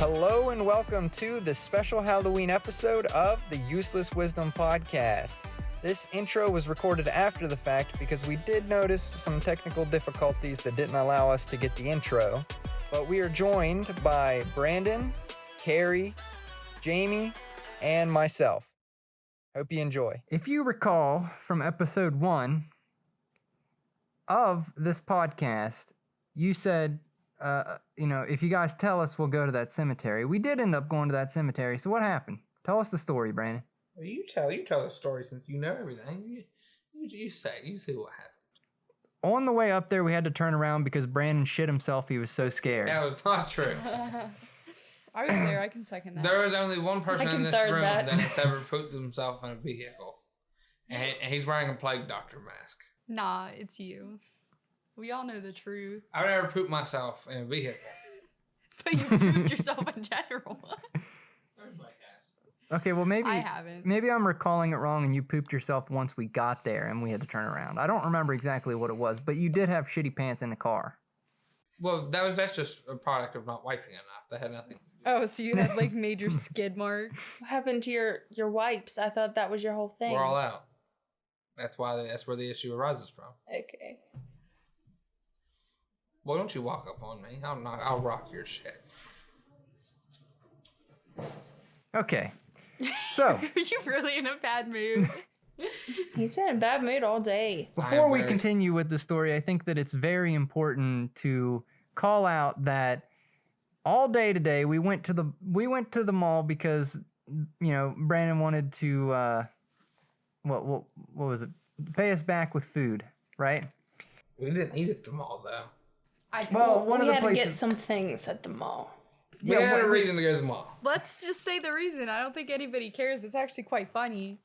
Hello and welcome to the special Halloween episode of the Useless Wisdom Podcast. This intro was recorded after the fact because we did notice some technical difficulties that didn't allow us to get the intro. But we are joined by Brandon, Carrie, Jamie, and myself. Hope you enjoy. If you recall from episode 1 of this podcast, you said, if you guys tell us, we'll go to that cemetery. We did end up going to that cemetery. So what happened? Tell us the story, Brandon. Well, you tell the story since you know everything. You say what happened. On the way up there, we had to turn around because Brandon shit himself. He was so scared. That was not true. I was there. I can second that. There was only one person in this room that has ever pooped himself in a vehicle. And he's wearing a plague doctor mask. Nah, it's you. We all know the truth. I've never pooped myself in a vehicle. But you pooped yourself in general. Everybody has. Okay, well maybe I haven't. Maybe I'm recalling it wrong and you pooped yourself once we got there and we had to turn around. I don't remember exactly what it was, but you did have shitty pants in the car. Well, that's just a product of not wiping enough. That had nothing. Oh, so you had like major skid marks? What happened to your wipes? I thought that was your whole thing. We're all out. That's where the issue arises from. Okay. Well, don't you walk up on me. I'll rock your shit. Okay. So. Are you really in a bad mood? He's been in a bad mood all day. Before we continue with the story, I think that it's very important to call out that all day today we went to the mall because Brandon wanted to what was it? Pay us back with food, right? We didn't eat at the mall though. We had to get some things at the mall. We had a reason to go to the mall. Let's just say the reason. I don't think anybody cares. It's actually quite funny.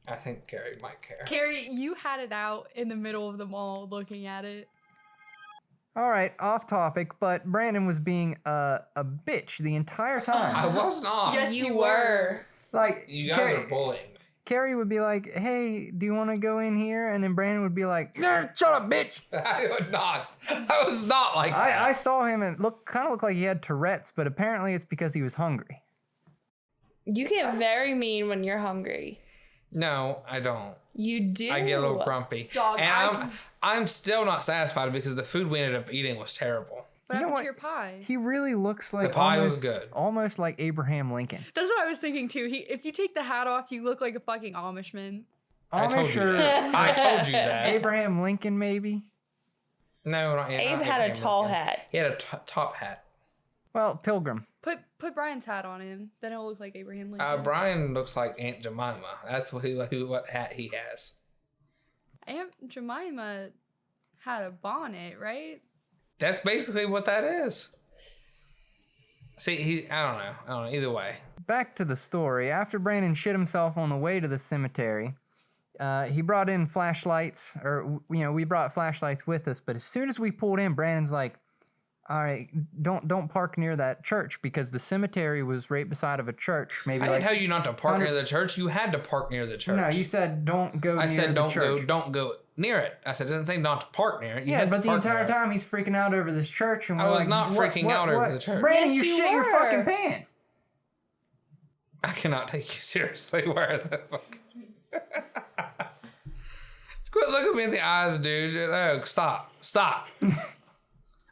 I think Carrie might care. Carrie, you had it out in the middle of the mall looking at it. All right, off topic, but Brandon was being a bitch the entire time. I was not. Yes, you were. Like, you guys are bullying. Carrie would be like, hey, do you want to go in here? And then Brandon would be like, shut up, bitch. I would not. I was not like that. I saw him and kind of looked like he had Tourette's, but apparently it's because he was hungry. You get very mean when you're hungry. No, I don't. You do. I get a little grumpy. Dog, and I'm still not satisfied because the food we ended up eating was terrible. What happened to your pie? He really looks like the pie was good. Almost like Abraham Lincoln. That's what I was thinking too. If you take the hat off, you look like a fucking Amishman. I told you that. I told you that. Abraham Lincoln, maybe? No, not Abe had a tall hat. He had a top hat. Well, Pilgrim. Put Brian's hat on him. Then it'll look like Abraham Lincoln. Brian looks like Aunt Jemima. That's what hat he has. Aunt Jemima had a bonnet, right? That's basically what that is. See, I don't know. Either way. Back to the story. After Brandon shit himself on the way to the cemetery, he brought in flashlights, or we brought flashlights with us. But as soon as we pulled in, Brandon's like, "All right, don't park near that church because the cemetery was right beside of a church." Maybe I didn't tell you not to park near the church. You had to park near the church. No, you said don't go. I said don't go near it. I said it didn't say not to park near it. But the entire time he's freaking out over this church, and I was not freaking out over the church. Brandon, you shit your fucking pants. I cannot take you seriously. Where the fuck? Quit looking me in the eyes, dude. No, stop.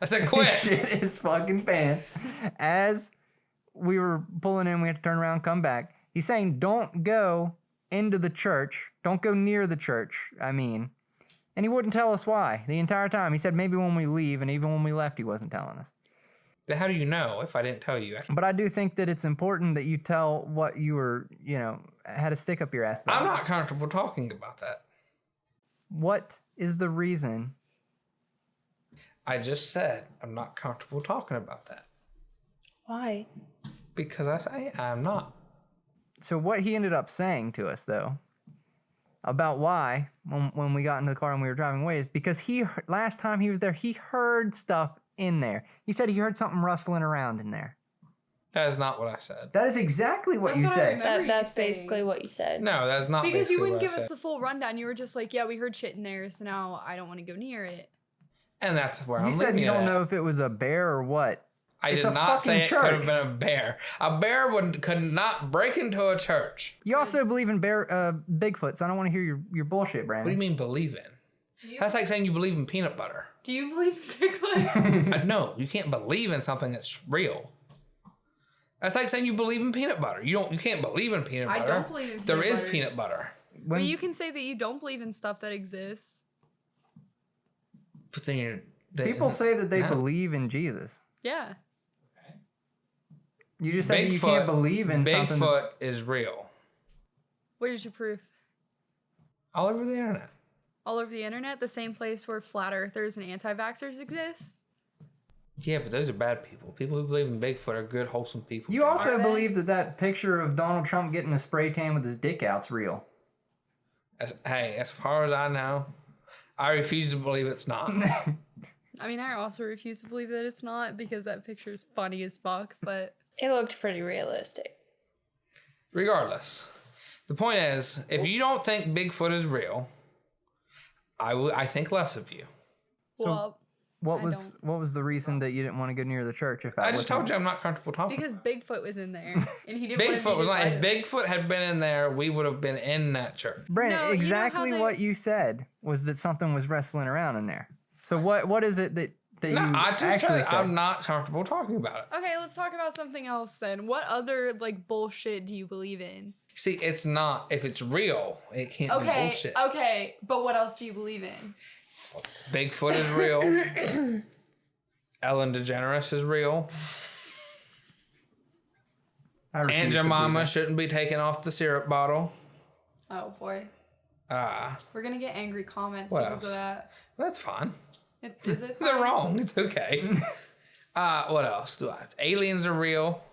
I said quit. Shit his fucking pants. As we were pulling in, we had to turn around, come back. He's saying, don't go into the church. Don't go near the church, And he wouldn't tell us why the entire time. He said maybe when we leave, and even when we left, he wasn't telling us. Then how do you know if I didn't tell you? But I do think that it's important that you tell what you were, had a stick up your ass. I'm not comfortable talking about that. What is the reason? I just said I'm not comfortable talking about that. Why? Because I say I'm not. So what he ended up saying to us, though, about why, when we got into the car and we were driving away, is because last time he was there, he heard stuff in there. He said he heard something rustling around in there. That is not what I said. That is exactly what you said. That's basically what you said. No, that's not because you wouldn't give us the full rundown. You were just like, yeah, we heard shit in there, so now I don't want to go near it. And that's where I'm leaving it. You said you don't know if it was a bear or what. I did not say it could have been a bear. A bear could not break into a church. You also believe in Bigfoot, so I don't want to hear your bullshit, Brandon. What do you mean believe in? That's like saying you believe in peanut butter. Do you believe in Bigfoot? No, you can't believe in something that's real. That's like saying you believe in peanut butter. You can't believe in peanut butter. I don't believe in peanut butter. There butter. is peanut butter. But you can say that you don't believe in stuff that exists. But then people say that they believe in Jesus. Yeah. You just said you can't believe in something. Bigfoot is real. Where's your proof? All over the internet. All over the internet? The same place where flat earthers and anti-vaxxers exist? Yeah, but those are bad people. People who believe in Bigfoot are good, wholesome people. You also believe that picture of Donald Trump getting a spray tan with his dick out's real. Hey, as far as I know, I refuse to believe it's not. I mean, I also refuse to believe that it's not because that picture is funny as fuck, but... It looked pretty realistic. Regardless, the point is, if you don't think Bigfoot is real, I think less of you. Well, what was the reason that you didn't want to go near the church? I just told you I'm not comfortable talking. Because Bigfoot was in there, and he didn't. Bigfoot was like, if Bigfoot had been in there, we would have been in that church. Brandon, No, exactly what you said was that something was wrestling around in there. So what is it that you actually said? I'm not comfortable talking about it. Okay, let's talk about something else then. What other bullshit do you believe in? See, it's not. If it's real, it can't be bullshit. Okay, but what else do you believe in? Bigfoot is real. Ellen DeGeneres is real. Aunt Jemima shouldn't be taken off the syrup bottle. Oh boy. We're gonna get angry comments because of that. Well, that's fine. Is it fine? They're wrong. It's okay. What else do I have? Aliens are real.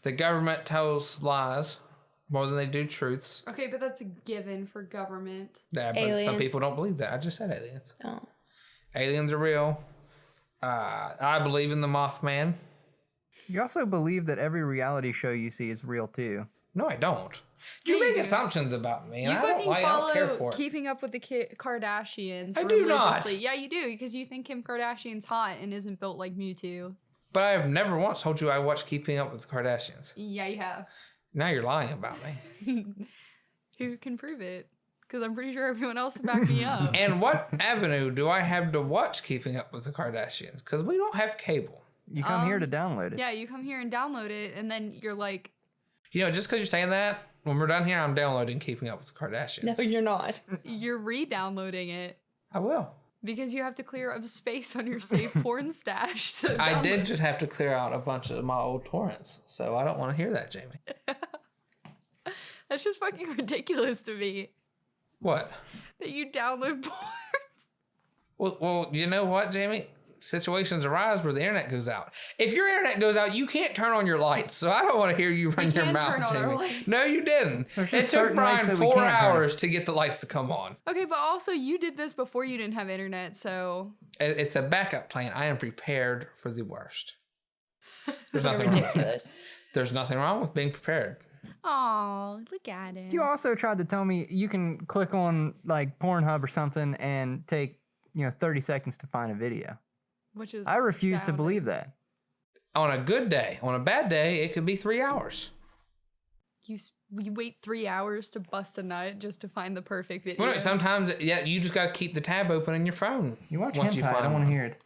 The government tells lies more than they do truths. Okay, but that's a given for government. Yeah, but some people don't believe that. I just said aliens. Oh. Aliens are real. I believe in the Mothman. You also believe that every reality show you see is real too. No, I don't. You make assumptions about me. You fucking I don't care for follow it. Keeping Up with the Kardashians. I do not. Yeah, you do, because you think Kim Kardashian's hot and isn't built like Mewtwo. But I have never once told you I watched Keeping Up with the Kardashians. Yeah, you have. Now you're lying about me. Who can prove it? Because I'm pretty sure everyone else will back me up. And what avenue do I have to watch Keeping Up with the Kardashians? Because we don't have cable. You come here to download it. Yeah, you come here and download it, and then you're like... You know, just because you're saying that, when we're done here, I'm downloading Keeping Up with the Kardashians. No, you're not. You're re-downloading it. I will. Because you have to clear up space on your safe porn stash. I did just have to clear out a bunch of my old torrents, so I don't want to hear that, Jamie. That's just fucking ridiculous to me. What? That you download porn. Well, you know what, Jamie? Situations arise where the internet goes out. If your internet goes out, you can't turn on your lights. So I don't want to hear you run your mouth, Jamie. No, you didn't. It took Brian 4 hours to get the lights to come on. Okay, but also you did this before you didn't have internet, so... It's a backup plan. I am prepared for the worst. There's nothing ridiculous. There's nothing wrong with being prepared. Aw, look at it. You also tried to tell me you can click on like Pornhub or something and take 30 seconds to find a video. Which is I refuse to believe that. On a good day. On a bad day, it could be 3 hours. You wait 3 hours to bust a nut just to find the perfect video. Well, sometimes, you just got to keep the tab open in your phone. You watch hentai, I don't want to hear it.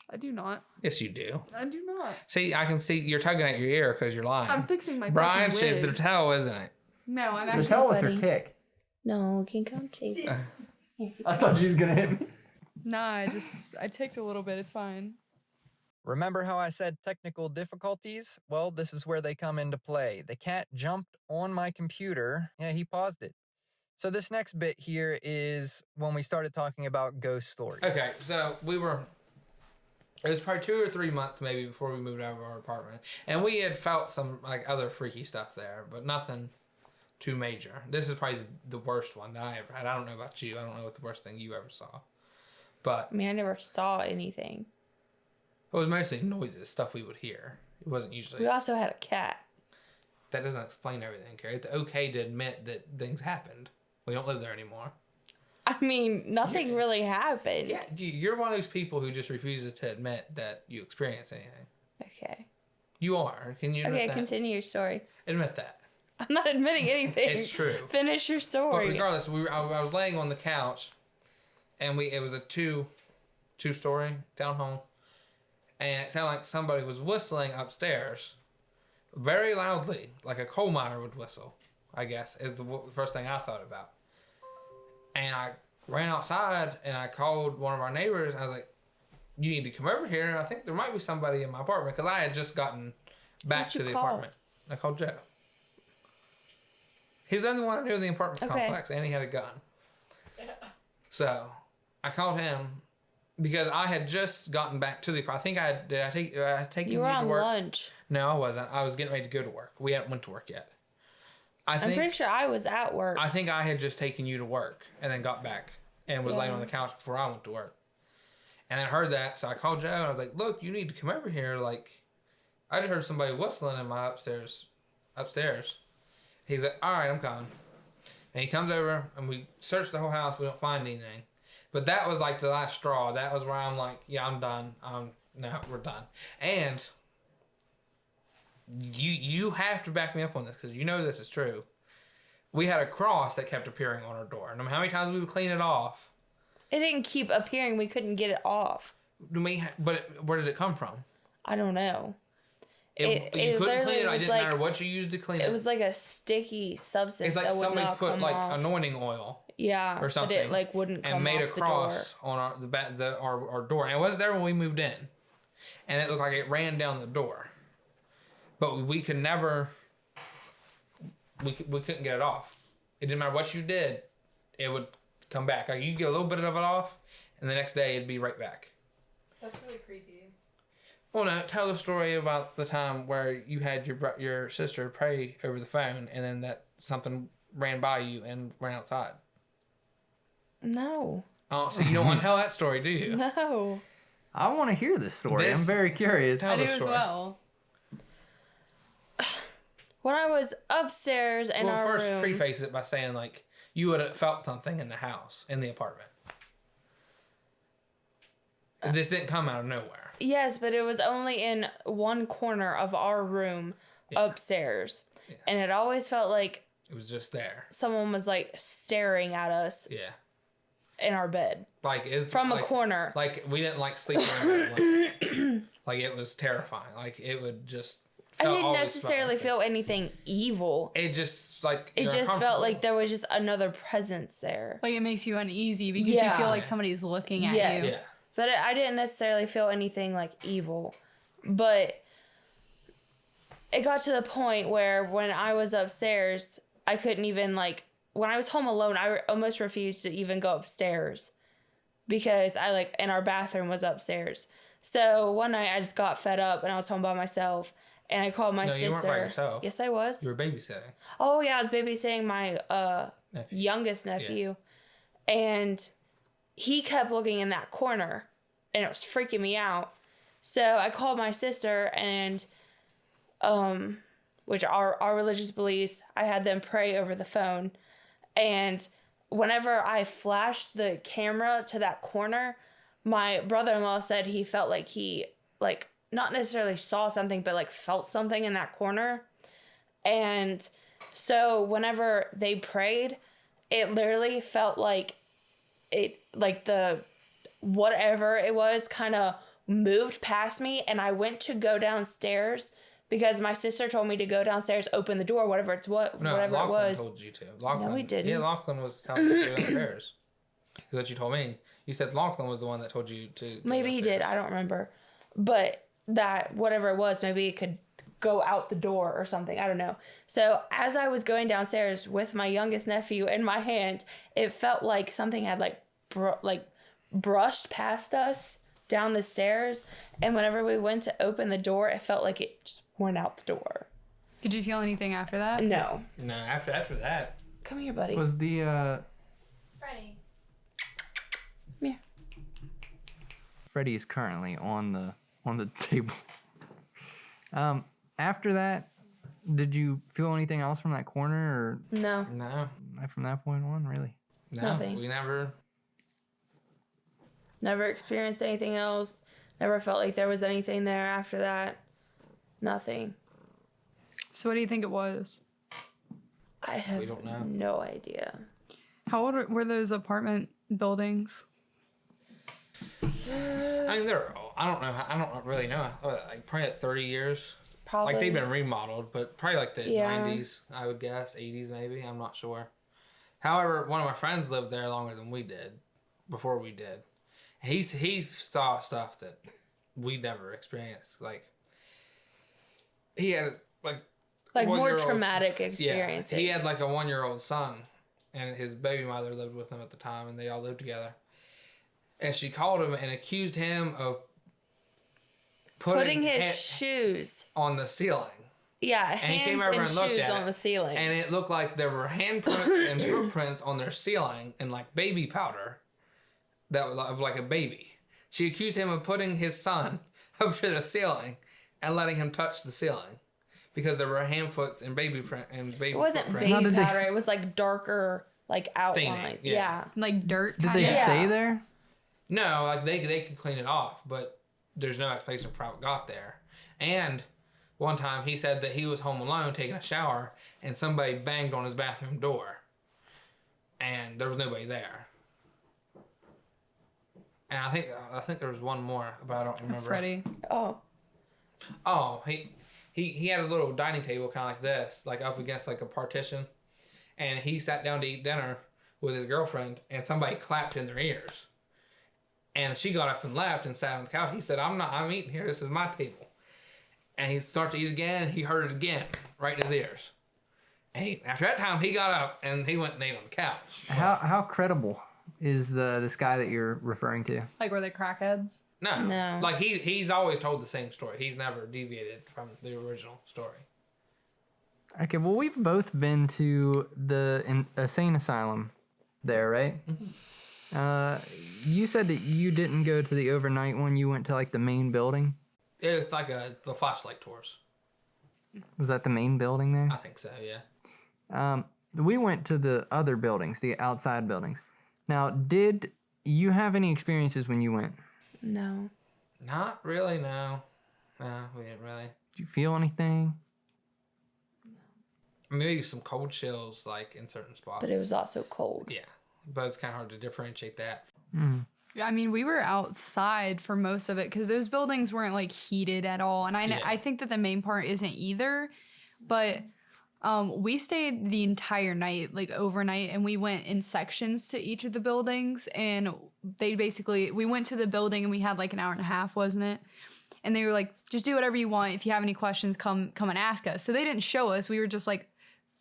I do not. Yes, you do. I do not. See, I can see you're tugging at your ear because you're lying. I'm fixing my Brian, fucking wig. she's the towel, isn't it? No, I'm The actually... towel was her kick. No, can come take. I thought she was going to hit me. Nah, I ticked a little bit. It's fine. Remember how I said technical difficulties? Well, this is where they come into play. The cat jumped on my computer. Yeah, he paused it. So this next bit here is when we started talking about ghost stories. Okay, so it was probably 2 or 3 months maybe before we moved out of our apartment. And we had felt some other freaky stuff there, but nothing too major. This is probably the worst one that I ever had. I don't know about you. I don't know what the worst thing you ever saw. But I mean, I never saw anything. it was mostly noises, stuff we would hear. It wasn't usually... We also had a cat. That doesn't explain everything, Carrie. It's okay to admit that things happened. We don't live there anymore. I mean, nothing really happened. Yeah, you're one of those people who just refuses to admit that you experience anything. Okay. You are. Can you admit Okay, that? continue your story. Admit that. I'm not admitting anything. It's true. Finish your But story. regardless, I was laying on the couch, and it was a two-story townhome, and it sounded like somebody was whistling upstairs, very loudly, like a coal miner would whistle. I guess is the first thing I thought about. And I ran outside and I called one of our neighbors. And I was like, "You need to come over here. And I think there might be somebody in my apartment because I had just gotten back to the apartment." I called Joe. He was the only one I knew in the apartment complex, and he had a gun. So I called him because I had just gotten back to the apartment. I think did I take you were on to work? lunch. No, I wasn't. I was getting ready to go to work. We hadn't went to work yet. I'm pretty sure I was at work. I think I had just taken you to work and then got back and was laying on the couch before I went to work. And I heard that, so I called Joe and I was like, "Look, you need to come over here. Like, I just heard somebody whistling in my upstairs. He's like, "All right, I'm coming." And he comes over and we search the whole house. We don't find anything. But that was like the last straw. That was where I'm like, "Yeah, I'm done. No, we're done." And you have to back me up on this because you know this is true. We had a cross that kept appearing on our door. No matter how many times we would clean it off. It didn't keep appearing. We couldn't get it off. But where did it come from? I don't know. You couldn't clean it. It didn't matter what you used to clean it. It was like a sticky substance. It's like that would somebody not put come like off. anointing oil. Yeah, or something. But it like wouldn't come and made off a cross on our door. And it wasn't there when we moved in. And it looked like it ran down the door. But we could never, we couldn't get it off. It didn't matter what you did, it would come back. Like you get a little bit of it off, and the next day it'd be right back. That's really creepy. Well, no, tell the story about the time where you had your sister pray over the phone, and then that something ran by you and ran outside. No. Oh, so you don't want to tell that story, do you? No. I want to hear this story. I'm very curious. Tell I do the as story. well. When I was upstairs in our first room. preface it by saying like you would have felt something in the house, in the apartment. This didn't come out of nowhere. Yes, but it was only in one corner of our room upstairs. Yeah. And it always felt like it was just there. Someone was like staring at us. Yeah. In our bed. From a corner. Like we didn't like sleep in like it was terrifying. Like it would just I didn't necessarily feel anything evil. It just like it just felt like there was just another presence there. Like it makes you uneasy because you feel like somebody's looking at you. Yeah. But I didn't necessarily feel anything like evil. But it got to the point where when I was upstairs, I couldn't even like when I was home alone, I almost refused to even go upstairs because and our bathroom was upstairs. So one night I just got fed up and I was home by myself and I called my sister. You weren't by yourself. Yes, I was. You were babysitting. Oh yeah, I was babysitting my youngest nephew, and he kept looking in that corner, and it was freaking me out. So I called my sister and, which our religious beliefs, I had them pray over the phone. And whenever I flashed the camera to that corner, my brother-in-law said he felt like he, like, not necessarily saw something, but, like, felt something in that corner. And so whenever they prayed, it literally felt like the whatever it was kind of moved past me. And I went to go downstairs because my sister told me to go downstairs, open the door, whatever it was. Lachlan told you to. No, he didn't. Yeah, Lachlan was telling you to go downstairs. That's what you told me. You said Lachlan was the one that told you to. Maybe he did. I don't remember. But that, whatever it was, maybe it could go out the door or something. I don't know. So as I was going downstairs with my youngest nephew in my hand, it felt like something had brushed past us down the stairs. And whenever we went to open the door, it felt like it just went out the door. Did you feel anything after that? No. No, after that. Come here, buddy. Was the Freddie. Yeah. Freddie is currently on the table. After that, did you feel anything else from that corner or No. No. from that point on, really? No, Nothing. we never. Never experienced anything else. Never felt like there was anything there after that. Nothing. So what do you think it was? I have don't know. no idea. How old were those apartment buildings? I mean, I don't know. I don't really know. Like probably like 30 years. Probably. Like they've been remodeled, but probably like the Yeah. 90s, I would guess, 80s maybe. I'm not sure. However, one of my friends lived there longer than we did, before we did. He saw stuff that we never experienced. Like he had like more traumatic experiences. Yeah, he had like a 1-year-old son, and his baby mother lived with him at the time, and they all lived together. And she called him and accused him of putting his shoes on the ceiling. Yeah, And he came hands over and and looked shoes at on it, the ceiling. and it looked like there were handprints and footprints on their ceiling and like baby powder that was of like a baby. She accused him of putting his son up to the ceiling and letting him touch the ceiling because there were handfoots and baby It wasn't footprints. baby powder. It was like darker, like outlines. Staining, yeah. Like dirt? Did they kinda? stay there? No, like they could clean it off, but there's no explanation for how it got there. And one time he said that he was home alone taking a shower and somebody banged on his bathroom door. And there was nobody there. And I think there was one more, but I don't remember. That's Freddie. Oh, He had a little dining table kind of like this, like up against like a partition. And he sat down to eat dinner with his girlfriend and somebody clapped in their ears. And she got up and left and sat on the couch. He said, I'm eating here. This is my table. And he started to eat again. He heard it again, right in his ears. And after that time, he got up and he went and ate on the couch. How credible is this guy that you're referring to? Like, were they crackheads? No. Like, he's always told the same story. He's never deviated from the original story. Okay, well, we've both been to the insane asylum there, right? Mm-hmm. You said that you didn't go to the overnight one. You went to, like, the main building? It was like the flashlight tours. Was that the main building there? I think so, yeah. We went to the other buildings, the outside buildings. Now, did you have any experiences when you went? no. Not really, no. No, we didn't really. Did you feel anything? Maybe some cold chills, like, in certain spots. But it was also cold. Yeah, but it's kind of hard to differentiate that. I mean, we were outside for most of it because those buildings weren't like heated at all. And I think that the main part isn't either. But we stayed the entire night, like overnight, and we went in sections to each of the buildings. And we went to the building and we had like an hour and a half, wasn't it? And they were like, just do whatever you want. If you have any questions, come and ask us. So they didn't show us. We were just like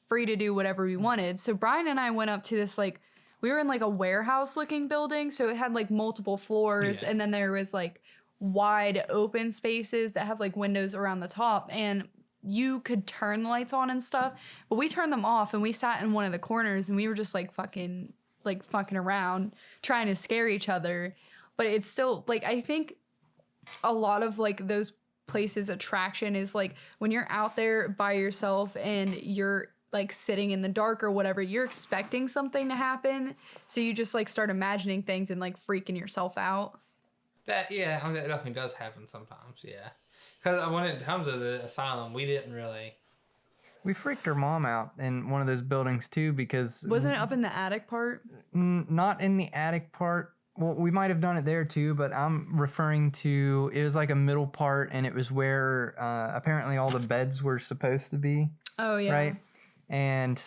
free to do whatever we wanted. So Brian and I went up to this like, we were in like a warehouse looking building. So it had like multiple floors. Yeah. And then there was like wide open spaces that have like windows around the top. And you could turn the lights on and stuff. But we turned them off and we sat in one of the corners and we were just like fucking around trying to scare each other. But it's still like, I think a lot of like those places attraction is like when you're out there by yourself and you're like sitting in the dark or whatever, you're expecting something to happen, so you just like start imagining things and like freaking yourself out. That definitely does happen sometimes, yeah. Because when it comes to the asylum, we didn't really. We freaked her mom out in one of those buildings too because Wasn't it up in the attic part? Not in the attic part. Well, we might have done it there too, but I'm referring to, it was like a middle part and it was where apparently all the beds were supposed to be. Oh yeah. Right? And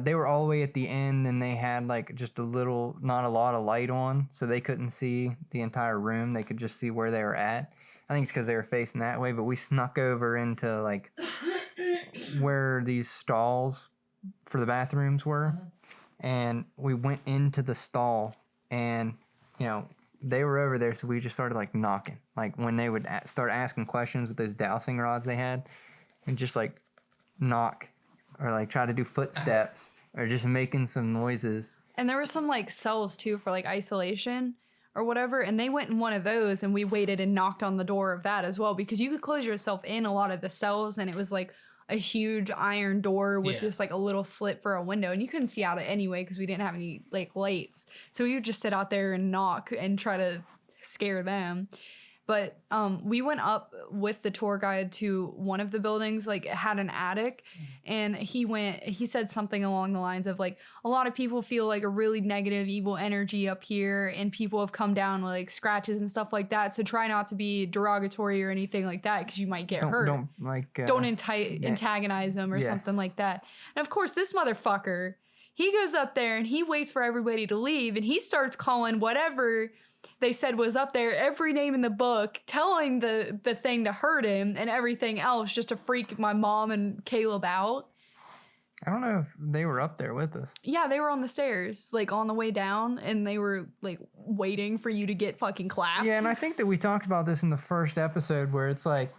they were all the way at the end and they had like just not a lot of light on, so they couldn't see the entire room. They could just see where they were at. I think it's because they were facing that way, but we snuck over into like where these stalls for the bathrooms were. And we went into the stall and, you know, they were over there, so we just started like knocking. Like when they would start asking questions with those dowsing rods they had, and just like knock or like try to do footsteps or just making some noises. And there were some like cells too for like isolation or whatever, and they went in one of those and we waited and knocked on the door of that as well because you could close yourself in a lot of the cells and it was like a huge iron door with Yeah. just like a little slit for a window, and you couldn't see out it anyway because we didn't have any like lights. So we would just sit out there and knock and try to scare them. But we went up with the tour guide to one of the buildings, like it had an attic, and he said something along the lines of like, a lot of people feel like a really negative, evil energy up here, and people have come down with like scratches and stuff like that. So try not to be derogatory or anything like that because you might get hurt. Don't antagonize them or something like that. And of course, this motherfucker, he goes up there and he waits for everybody to leave, and he starts calling whatever they said was up there every name in the book, telling the thing to hurt him and everything else just to freak my mom and Caleb out. I don't know if they were up there with us. Yeah, they were on the stairs, like on the way down, and they were like waiting for you to get fucking clapped. Yeah, and I think that we talked about this in the first episode where it's like,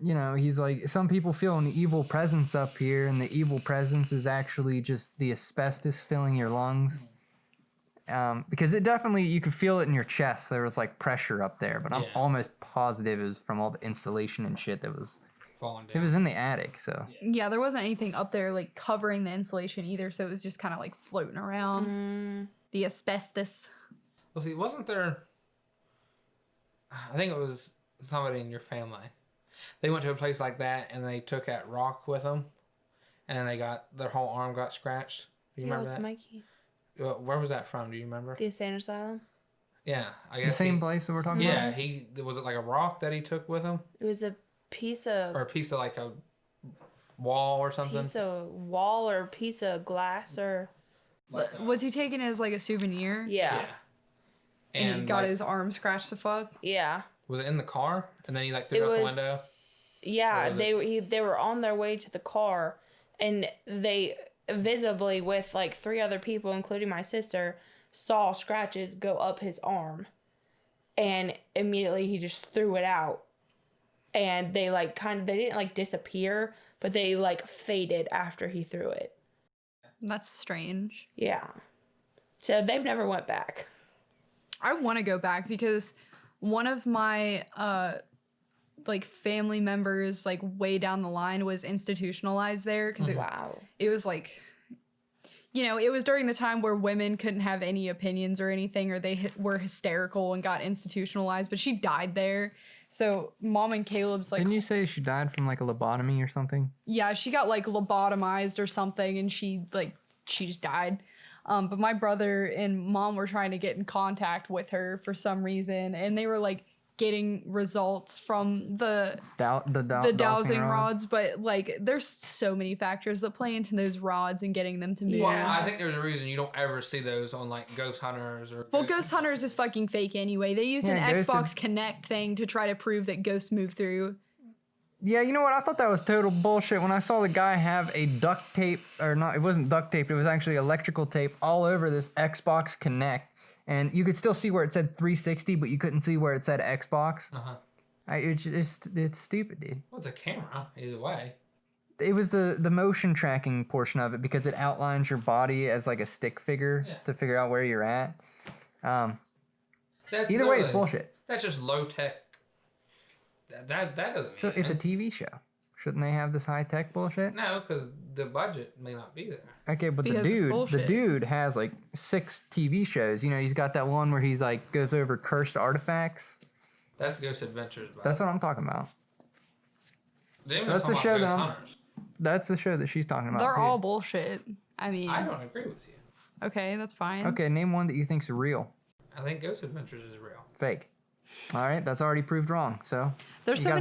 you know, he's like, some people feel an evil presence up here, and the evil presence is actually just the asbestos filling your lungs. Because it definitely, you could feel it in your chest. There was like pressure up there, but I'm almost positive it was from all the insulation and shit that was falling down. It was in the attic, so. Yeah, there wasn't anything up there like covering the insulation either, so it was just kind of like floating around. The asbestos. Well, see, wasn't there, I think it was somebody in your family. They went to a place like that and they took that rock with them, and they got, their whole arm got scratched. Do you remember that? Mikey. Where was that from? Do you remember? The insane asylum. Yeah, I guess the same place that we're talking about. Yeah, was it like a rock that he took with him? It was a piece of, or a piece of like a wall or something. Piece of wall or piece of glass or. Was he taking it as like a souvenir? Yeah. And he got his arm scratched the fuck. Yeah. Was it in the car? And then he like threw it out the window. Yeah, they were on their way to the car, and they visibly, with like 3 other people, including my sister, saw scratches go up his arm, and immediately he just threw it out, and they like they didn't like disappear, but they like faded after he threw it. That's strange. Yeah. So they've never went back. I want to go back because one of my like family members like way down the line was institutionalized there because it was like, you know, it was during the time where women couldn't have any opinions or anything, or they were hysterical and got institutionalized, but she died there. So Mom and Caleb's like, didn't you say she died from like a lobotomy or something? Yeah, she got like lobotomized or something, and she just died. But my brother and Mom were trying to get in contact with her for some reason, and they were like getting results from the dowsing rods, but like there's so many factors that play into those rods and getting them to move. Well, I think there's a reason you don't ever see those on like Ghost Hunters or. Well, Ghost Hunters is fucking fake anyway. They used an Xbox Connect thing to try to prove that ghosts move through. Yeah, you know what? I thought that was total bullshit when I saw the guy have a duct tape, or not, it wasn't duct tape, it was actually electrical tape all over this Xbox Connect. And you could still see where it said 360, but you couldn't see where it said Xbox. It's stupid, dude. Well, it's a camera, either way. It was the motion tracking portion of it because it outlines your body as like a stick figure to figure out where you're at. Either way, it's bullshit. That's just low tech. That doesn't. So it's a TV show. Shouldn't they have this high tech bullshit? No, because the budget may not be there. Okay, but the dude has like 6 TV shows. You know, he's got that one where he's like goes over cursed artifacts. That's Ghost Adventures. That's what I'm talking about. That's the show that's the show that she's talking about. They're all bullshit. I mean, I don't agree with you. Okay, that's fine. Okay, name one that you think's real. I think Ghost Adventures is real. Fake. All right, that's already proved wrong. So there's so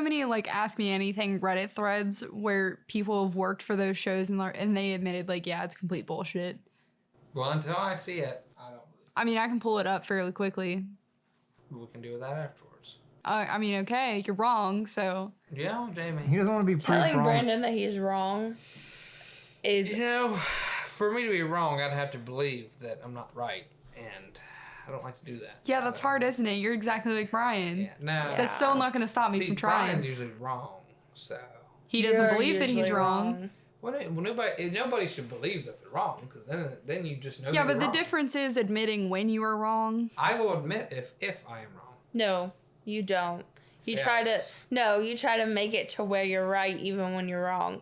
many like Ask Me Anything Reddit threads where people have worked for those shows and they admitted like, yeah, it's complete bullshit. Well, until I see it, I don't believe it. I mean, I can pull it up fairly quickly. We can do that afterwards. I mean, okay, you're wrong, so. Yeah, Jamie. He doesn't want to be proved telling wrong. Brandon that he's wrong is. You know, for me to be wrong, I'd have to believe that I'm not right, and I don't like to do that. Yeah, that's hard, isn't it? You're exactly like Brian. Yeah, no. That's still not going to stop me from trying. Brian's usually wrong, so. He doesn't believe that he's wrong. Well, nobody should believe that they're wrong, because then you just know. Yeah, but the difference is admitting when you are wrong. I will admit if I am wrong. No, you don't. You try to make it to where you're right even when you're wrong.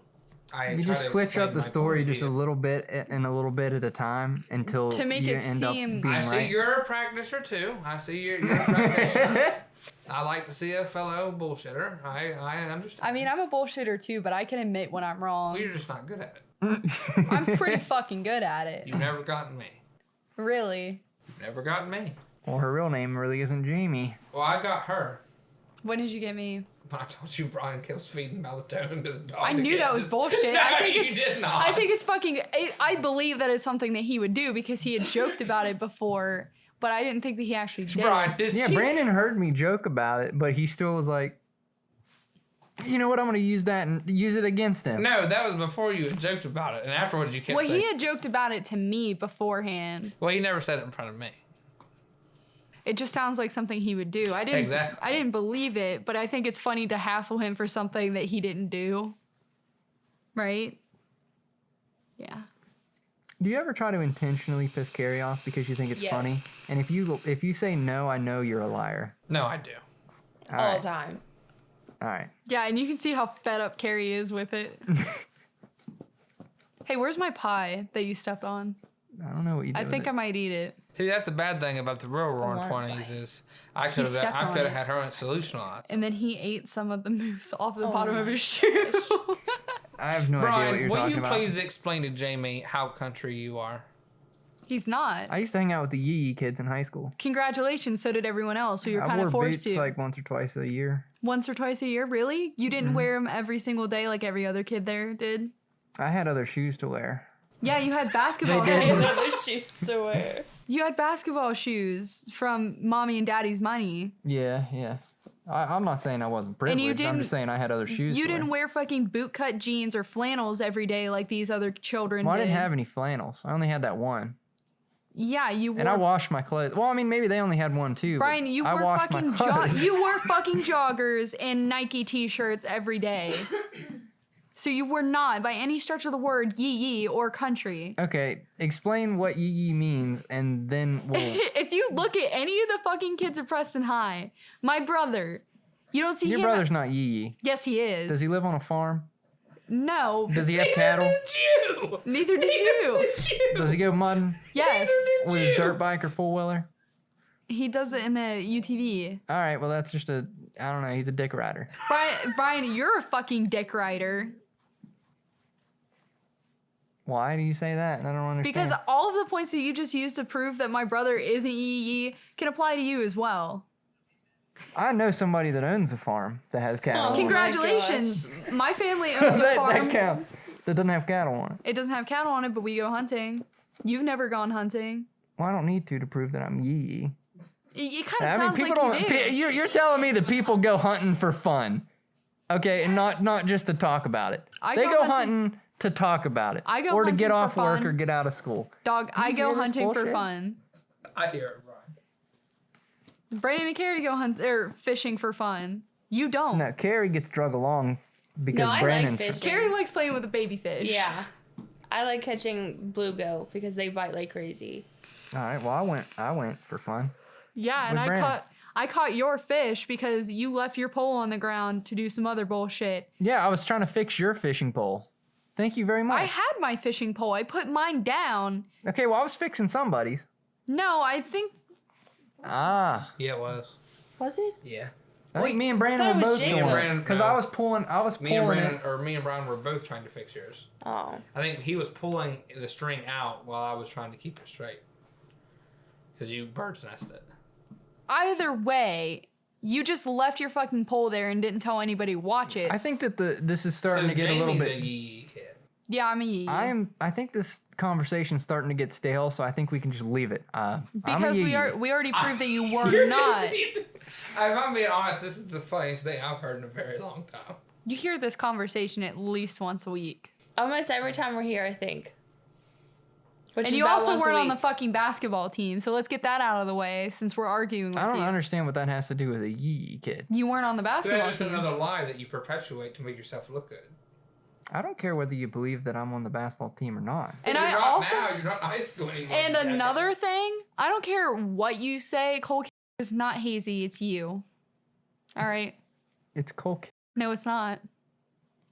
You just switch up the story just a little bit and a little bit at a time until to make you it end up seem. being I see right. you're a practitioner too. I see you're a practitioner. I like to see a fellow bullshitter. I understand. I mean, I'm a bullshitter too, but I can admit when I'm wrong. Well, you're just not good at it. I'm pretty fucking good at it. You've never gotten me. Really? You've never gotten me. Well, her real name really isn't Jamie. Well, I got her. When did you get me? When I told you Brian kills feeding melatonin to the dog. I knew that was bullshit. No, I think you did not. I think it's fucking. I believe that it's something that he would do because he had joked about it before, but I didn't think that he actually did. Brian, did Yeah, you? Brandon heard me joke about it, but he still was like, you know what, I'm going to use that and use it against him. No, that was before you had joked about it, and afterwards you kept Well, saying... he had joked about it to me beforehand. Well, he never said it in front of me. It just sounds like something he would do. I didn't believe it, but I think it's funny to hassle him for something that he didn't do. Right? Yeah. Do you ever try to intentionally piss Carrie off because you think it's Yes. funny? And if you say no, I know you're a liar. No, I do. All the time. All right. Yeah, and you can see how fed up Carrie is with it. Hey, where's my pie that you stepped on? I don't know what you did I think I might eat it. See, that's the bad thing about the real Roaring Warm 20s bite. is I could have stepped on it. had her own solution on it. And then he ate some of the mousse off the bottom of my his shoe. I have no idea what Brian, you're will talking you about. please explain to Jamie how country you are? He's not. I used to hang out with the Yee Yee kids in high school. Congratulations, so did everyone else. We were I kind wore of forced boots to. like once or twice a year. Once or twice a year? Really? You didn't wear them every single day like every other kid there did? I had other shoes to wear. Yeah, you had basketball I had shoes. other shoes to wear. You had basketball shoes from mommy and daddy's money. Yeah. I'm not saying I wasn't privileged. I'm didn't- just saying I had other shoes You to didn't wear. wear fucking bootcut jeans or flannels every day like these other children Well, I did. didn't have any flannels. I only had that one. Yeah, you wore. And I washed my clothes. Well, I mean, maybe they only had one too. but Brian, you I wore washed my fucking clothes. you wore fucking joggers and Nike t-shirts every day. So you were not, by any stretch of the word, yee or country. Okay, explain what Yee Yee means, and then we'll... If you look at any of the fucking kids at Preston High, my brother, you don't see Your him. brother's not Yee Yee. Yes, he is. Does he live on a farm? No. Does he have cattle? You! Neither did you. Does he go mudding Yes. with his dirt bike or four-wheeler? He does it in the UTV. All right, well, that's just a... I don't know, he's a dick rider. Brian, you're a fucking dick rider. Why do you say that? I don't understand. Because all of the points that you just used to prove that my brother isn't yee can apply to you as well. I know somebody that owns a farm that has cattle on it. Congratulations. My family owns a that farm. counts. That doesn't have cattle on it. It doesn't have cattle on it, but we go hunting. You've never gone hunting. Well, I don't need to prove that I'm Yee. It kind of I mean, sounds people like don't. you do. You're telling me that people go hunting for fun, okay, and not just to talk about it. They go hunting to talk about it, I go or to hunting get for off work fun. or get out of school. Dog, I you go hear this hunting for bullshit? fun. I hear it, Brian. Brandon and Carrie go fishing for fun. You don't. No, Carrie gets drug along because No, I like Brandon's. fishing. Carrie likes playing with a baby fish. Yeah. I like catching bluegill because they bite like crazy. All right, well, I went for fun. Yeah, and With Brandon. I caught your fish because you left your pole on the ground to do some other bullshit. Yeah, I was trying to fix your fishing pole. Thank you very much. I had my fishing pole. I put mine down. Okay, well, I was fixing somebody's. No, I think Ah, Yeah, it was. Was it? Yeah. I think me and I Brandon thought were it was both Jacob. doing Brandon, it because no. I was pulling Me and Brandon, it. or me and Brian were both trying to fix yours. Oh. I think he was pulling the string out while I was trying to keep it straight. Because you bird's nest it. either way, you just left your fucking pole there and didn't tell anybody to watch it. I think that this is starting to get a little Jamie's bit. a yee kid. Yeah, I mean, I think this conversation's starting to get stale, so I think we can just leave it. because we already proved that you were not. If I'm being honest, this is the funniest thing I've heard in a very long time. You hear this conversation at least once a week. Almost every time we're here, I think. Which And is you about also once a weren't on the week. fucking basketball team, so let's get that out of the way since we're arguing with I don't you. understand what that has to do with a yee kid. You weren't on the So basketball that's just team. another lie that you perpetuate to make yourself look good. I don't care whether you believe that I'm on the basketball team or not. And You're I not also now, you're not in high school anymore. and you jackass. another thing, I don't care what you say, Cole is not hazy, it's you. All right. It's Cole. No, it's not.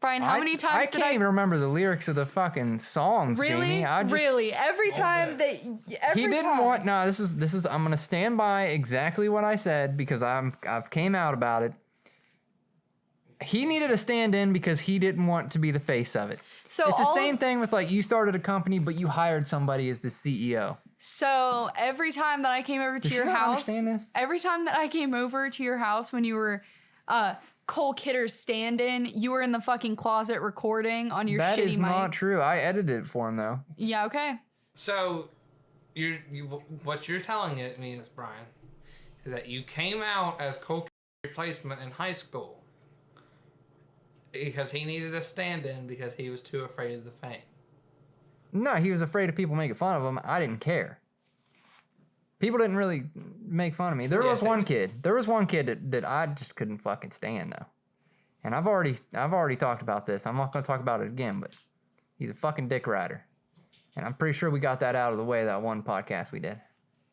Brian, how many times I can't even remember the lyrics of the fucking songs, Really? Jamie. Really? Every time that... He didn't want... No, this is... I'm going to stand by exactly what I said because I've came out about it. He needed a stand-in because he didn't want to be the face of it. So it's the same thing with, like, you started a company, but you hired somebody as the CEO. So every time that I came over to your house... Every time that I came over to your house when you were... Cole Kidder's stand-in, you were in the fucking closet recording on your shitty mic. That is not true. I edited it for him, though. Yeah, okay. So, what you're telling me is, Brian, is that you came out as Cole Kidder's replacement in high school because he needed a stand-in because he was too afraid of the fame. No, he was afraid of people making fun of him. I didn't care. People didn't really make fun of me. There was one kid that I just couldn't fucking stand, though. And I've already talked about this. I'm not going to talk about it again, but he's a fucking dick rider. And I'm pretty sure we got that out of the way that one podcast we did.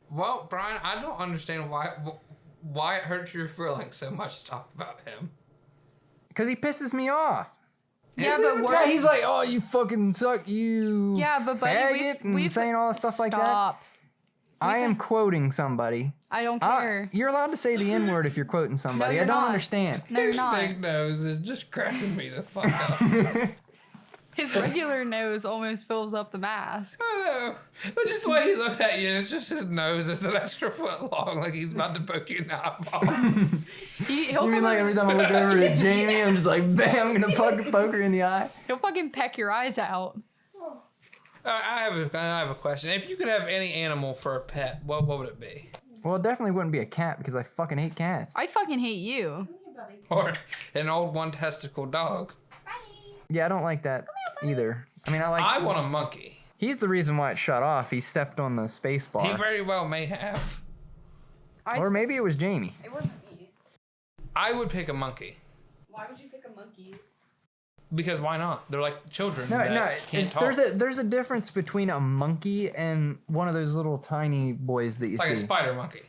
Well, Brian, I don't understand why it hurts your feelings so much to talk about him. Because he pisses me off. Yeah, but he's like, oh, you fucking suck, you faggot, and saying all this stuff like that. Stop. I am quoting somebody. I don't care. You're allowed to say the N-word if you're quoting somebody. No, I don't not. understand. No, you're not. Big nose is just cracking me the fuck up. His regular nose almost fills up the mask. I know. But just the way he looks at you, it's just his nose is an extra foot long, like he's about to poke you in the eyeball. You mean like every time I look over at Jamie, I'm just like, bam, I'm gonna fucking poke her in the eye? He'll fucking peck your eyes out. I have a question. If you could have any animal for a pet, what would it be? Well, it definitely wouldn't be a cat because I fucking hate cats. I fucking hate you. Or an old one-testicle dog. Yeah, I don't like that either. I mean, I want a monkey. He's the reason why it shut off. He stepped on the space bar. He very well may have. Or maybe it was Jamie. It wasn't me. I would pick a monkey. Why would you pick a monkey? Because why not? They're like children. Can't talk. There's a difference between a monkey and one of those little tiny boys that you see. Like a spider monkey.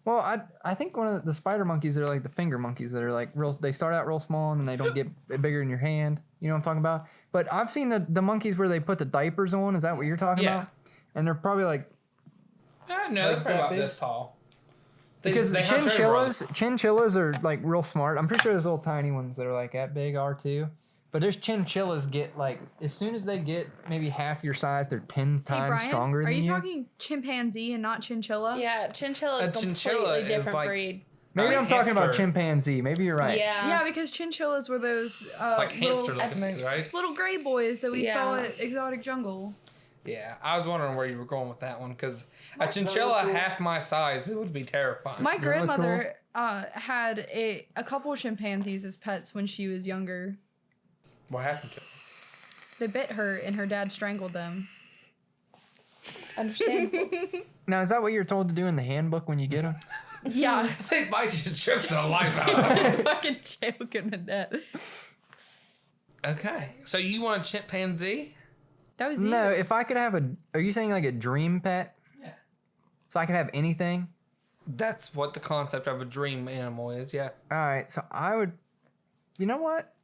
Well, I think one of the spider monkeys are like the finger monkeys that are like real. They start out real small and then they don't get bigger in your hand. You know what I'm talking about? But I've seen the monkeys where they put the diapers on. Is that what you're talking about? And they're probably like. No, they're probably about this tall. Because chinchillas are like real smart. I'm pretty sure there's little tiny ones that are like that big are too. But there's chinchillas get like, as soon as they get maybe half your size, they're 10 times stronger than you. Are you talking chimpanzee and not chinchilla? Yeah, chinchilla is a completely different breed. Maybe I'm talking about chimpanzee. Maybe you're right. Yeah, because chinchillas were those like hamster-looking things, right? Little gray boys that we saw at Exotic Jungle. Yeah, I was wondering where you were going with that one because a chinchilla half my size, it would be terrifying. My grandmother had a couple of chimpanzees as pets when she was younger. What happened to them? They bit her and her dad strangled them. Understandable. Now, is that what you're told to do in the handbook when you get them? Yeah. They bite you and choke the life out of them. Just fucking choking to death. Okay. So you want a chimpanzee? That was you. No, if I could have are you saying like a dream pet? Yeah. So I could have anything? That's what the concept of a dream animal is, yeah. All right, so I would, you know what?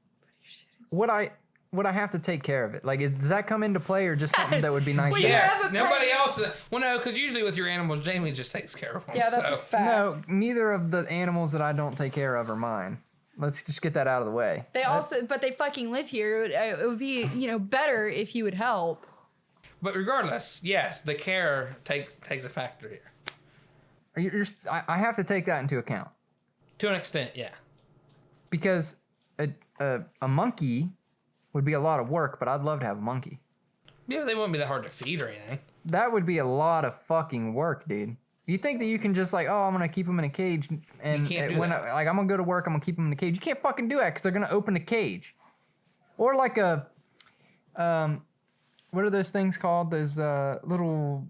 Would I have to take care of it? Like, does that come into play or just something that would be nice to have? Yes, nobody else. Well, no, because usually with your animals, Jamie just takes care of them. Yeah, that's a fact. No, neither of the animals that I don't take care of are mine. Let's just get that out of the way. But they fucking live here. It would be, better if you would help. But regardless, yes, the care takes a factor here. I have to take that into account. To an extent, yeah. Because a monkey would be a lot of work, but I'd love to have a monkey. Yeah, but they wouldn't be that hard to feed or anything. That would be a lot of fucking work, dude. You think that you can just like, I'm gonna keep them in a cage, and you can't do that. I'm gonna go to work, I'm gonna keep them in a cage. You can't fucking do that because they're gonna open the cage. Or like a, what are those things called? Those little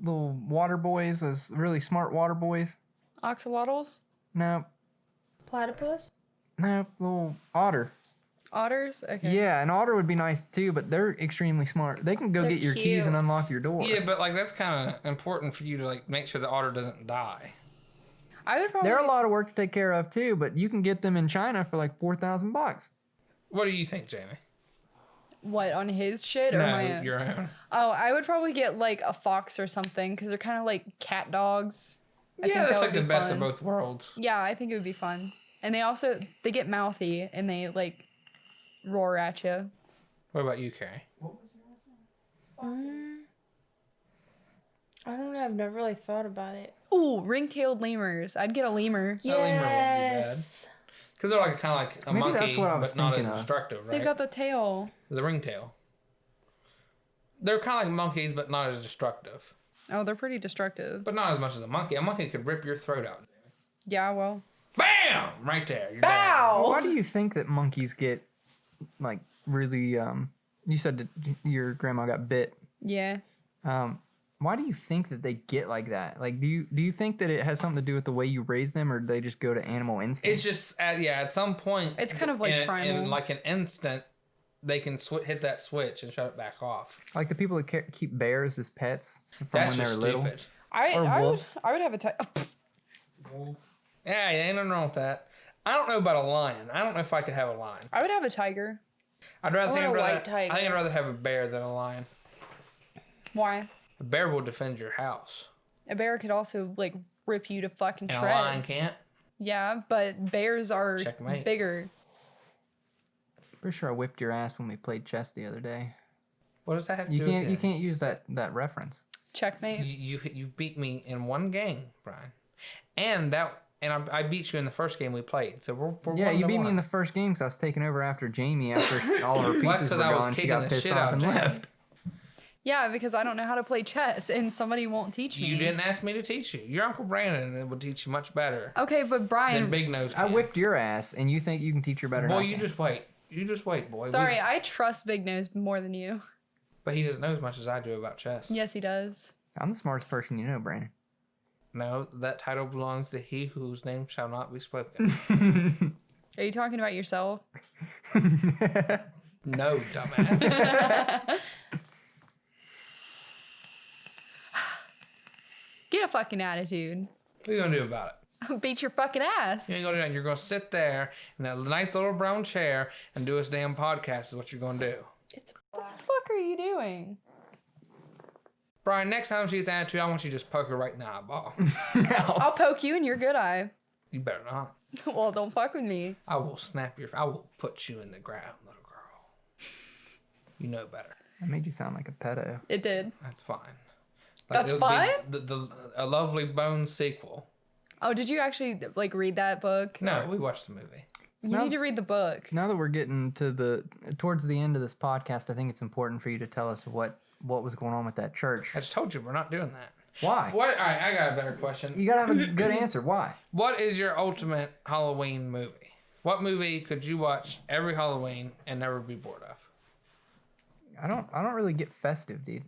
water boys, those really smart water boys. Oxalotls? No. Platypus? No, little otter. Otters? Okay. Yeah, an otter would be nice too, but they're extremely smart. They can go get your keys and unlock your door. Yeah, but like that's kind of important for you to like make sure the otter doesn't die. I would probably. They're a lot of work to take care of too, but you can get them in China for like $4,000. What do you think, Jamie? What, on his shit or my own? Your own. Oh, I would probably get like a fox or something because they're kind of like cat dogs. I think Yeah, that's that like would the be best fun. of both worlds. Yeah, I think it would be fun. And they get mouthy and they like roar at you. What about you, Carrie? I don't know. I've never really thought about it. Ooh, ring-tailed lemurs. I'd get a lemur. That lemur wouldn't be bad. Yes. Because they're like kind of like a Maybe monkey, that's what I was but not as thinking of. destructive, right? They've got the tail. The ringtail. They're kind of like monkeys, but not as destructive. Oh, they're pretty destructive. But not as much as a monkey. A monkey could rip your throat out. Yeah, well. Bam! Right there. You're Bow! Why do you think that monkeys get like really? You said that your grandma got bit. Yeah. Why do you think that they get like that? Like, do you think that it has something to do with the way you raise them, or do they just go to animal instinct? It's just at some point. It's kind of like primal. In like an instant, they can hit that switch and shut it back off. Like the people that keep bears as pets from That's when they were just little. stupid. I wolves. would have a tiger. Yeah, ain't nothing wrong with that. I don't know about a lion. I don't know if I could have a lion. I would have a tiger. I'd rather I think want a I'd rather, white tiger. I think I'd rather have a bear than a lion. Why? A bear will defend your house. A bear could also like rip you to fucking And shreds. a lion can't. Yeah, but bears are Checkmate. bigger. Pretty sure I whipped your ass when we played chess the other day. What does that have to You do can't with you can't use that reference. Checkmate. You beat me in one game, Brian, and I beat you in the first game we played. So we're Yeah, you beat me 1-1. in the first game because I was taking over after Jamie after all her Well, pieces because were I was gone. She kicking got the pissed shit off out and of Jeff. left. Yeah, because I don't know how to play chess and somebody won't teach me. You didn't ask me to teach you. Your Uncle Brandon would teach you much better Okay, but than Brian. Big Nose I can. whipped your ass, and you think you can teach her better than Boy, I you can. just wait. You just wait, boy. Sorry, I trust Big Nose more than you. But he doesn't know as much as I do about chess. Yes, he does. I'm the smartest person you know, Brandon. No, that title belongs to he whose name shall not be spoken. Are you talking about yourself? No, dumbass. Get a fucking attitude. What are you gonna do about it? Beat your fucking ass. You ain't gonna do that. You're gonna sit there in that nice little brown chair and do this damn podcast is what you're gonna do. What the fuck are you doing? Brian, next time she has attitude, I want you to just poke her right in the eyeball. I'll poke you in your good eye. You better not. Well, don't fuck with me. I will I will put you in the ground, little girl. You know better. That made you sound like a pedo. It did. That's fine. That's it would fine? be a Lovely Bones sequel. Oh, did you actually like read that book? No, we watched the movie. You No. need to read the book. Now that we're getting to towards the end of this podcast, I think it's important for you to tell us what was going on with that church. I just told you we're not doing that. Why? What? All right, I got a better question. You gotta have a good answer. Why? What is your ultimate Halloween movie? What movie could you watch every Halloween and never be bored of? I don't really get festive, dude.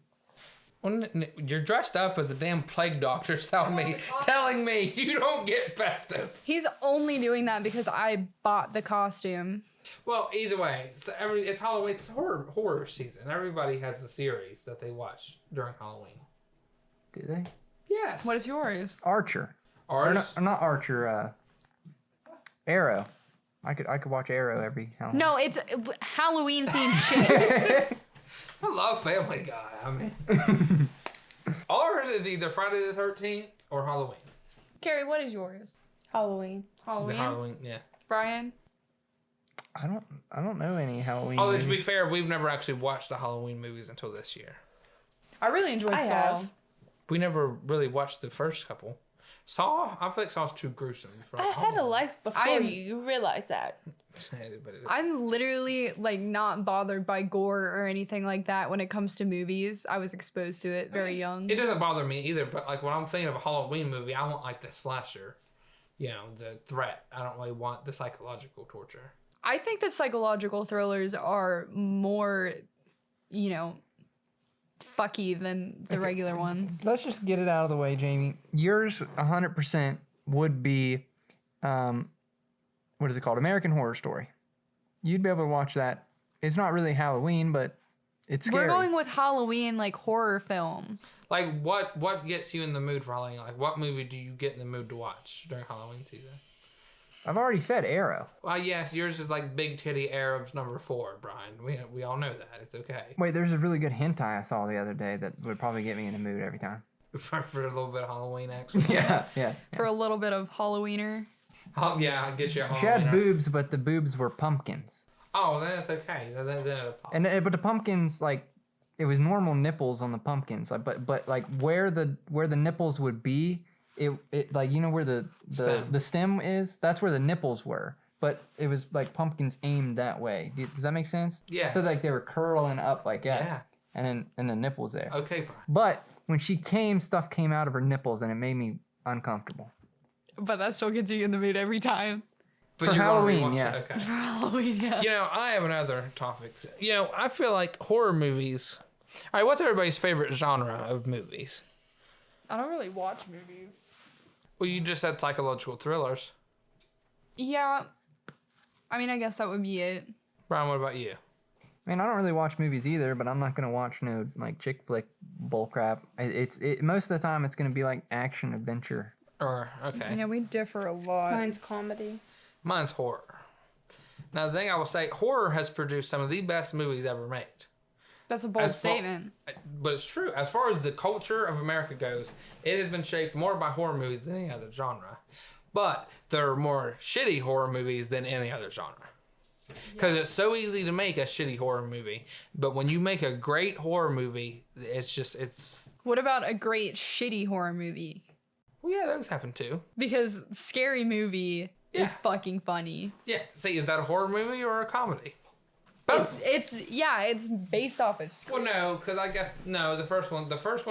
Well, you're dressed up as a damn plague doctor telling me you don't get festive. He's only doing that because I bought the costume. Well, either way, so it's Halloween. It's horror season. Everybody has a series that they watch during Halloween. Do they? Yes. What is yours? Archer. Or not Archer. Arrow. I could watch Arrow every Halloween. No, it's Halloween themed shit. I love Family Guy. I mean, ours is either Friday the 13th or Halloween. Carrie, what is yours? Halloween. Halloween. The Halloween, yeah. Brian. I don't know any Halloween. Although to be movies. fair, we've never actually watched the Halloween movies until this year. I really enjoy I Saw. have. We never really watched the first couple. Saw, I feel like Saw's too gruesome. For I had a Halloween. life before I am- you. You realize that. But it- I'm literally like not bothered by gore or anything like that when it comes to movies. I was exposed to it very young. It doesn't bother me either, but like when I'm thinking of a Halloween movie, I want like the slasher, you know, the threat. I don't really want the psychological torture. I think that psychological thrillers are more, you know, fucky than the regular ones. Let's just get it out of the way, Jamie. Yours 100% would be, what is it called? American Horror Story. You'd be able to watch that. It's not really Halloween, but It's scary. We're going with Halloween, like horror films. Like, what gets you in the mood for Halloween? Like, what movie do you get in the mood to watch during Halloween season? I've already said Arrow. Well, yes, yours is like Big Titty Arabs #4, Brian. We all know that. It's okay. Wait, there's a really good hentai I saw the other day that would probably get me in the mood every time. For a little bit of Halloween action. Yeah. For a little bit of Halloweener. Oh, yeah, I'll get you a Halloween. She had boobs, but the boobs were pumpkins. Oh, then it's okay. But the pumpkins, like, it was normal nipples on the pumpkins, like, but like where the nipples would be, it like, you know where the stem is, that's where the nipples were, but it was like pumpkins aimed that way. Does that make sense? Yeah. So like they were curling up like that. Yeah. And then the nipples there. Okay, Brian. But when she came, stuff came out of her nipples and it made me uncomfortable. But that still gets you in the mood every time. But For you're gonna Halloween, rewatch yeah. it, okay. For Halloween, yeah. You know, I have another topic. You know, I feel like horror movies. All right, what's everybody's favorite genre of movies? I don't really watch movies. Well, you just said psychological thrillers. Yeah. I mean, I guess that would be it. Brian, what about you? Man, I don't really watch movies either, but I'm not gonna watch no like chick flick bull crap. Most of the time it's gonna be like action adventure. Or okay, You know, we differ a lot. Mine's comedy. mine's horror. Now, the thing I will say, horror has produced some of the best movies ever made. That's a bold As far- statement. But it's true. As far as the culture of America goes, it has been shaped more by horror movies than any other genre. But there are more shitty horror movies than any other genre. Because it's so easy to make a shitty horror movie. But when you make a great horror movie, it's... What about a great shitty horror movie? Well, yeah, those happen too. Because Scary Movie Yeah. is fucking funny. Yeah. See, is that a horror movie or a comedy? Both. It's based off of Well, no, because I guess, no, the first one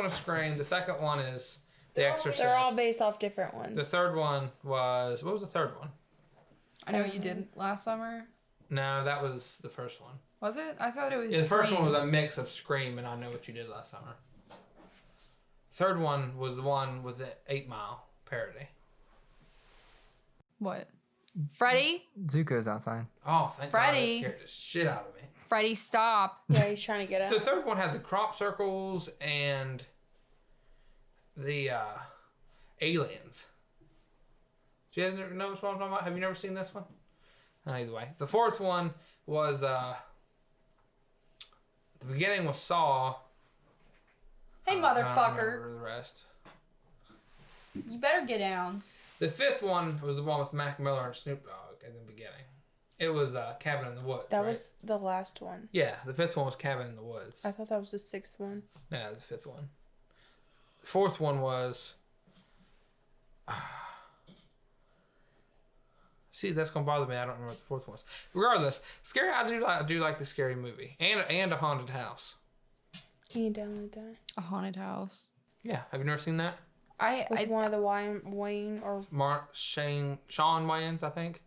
is Scream. The second one is The Exorcist. They're all based off different The ones. third one was, what was the third one? I know what you did last summer. No, that was the first one. Was it? I thought it was Yeah, the first Scream. one was a mix of Scream and I Know What You Did Last Summer. Third one was the one with the 8 Mile parody. What? Freddy? Zuko's outside. Oh, thank Freddy. God, that scared the shit out of me. Freddy, stop. Yeah, he's trying to get The out. third one had the crop circles and the aliens. Do you guys know what I'm talking about? Have you never seen this one? Either way. The fourth one was, the beginning was Saw. Hey, I don't motherfucker. remember the rest. You better get down. The fifth one was the one with Mac Miller and Snoop Dogg in the beginning. It was Cabin in the Woods. That right? was the last one. Yeah, the fifth one was Cabin in the Woods. I thought that was the sixth one. Yeah, that was the fifth one. The fourth one was. See, that's gonna bother me. I don't remember what the fourth one was. Regardless, scary. I do like the scary movie and a haunted house. Can you download that? A haunted house. Yeah, have you never seen that? With one of the Wayne or Sean Wayans, I think.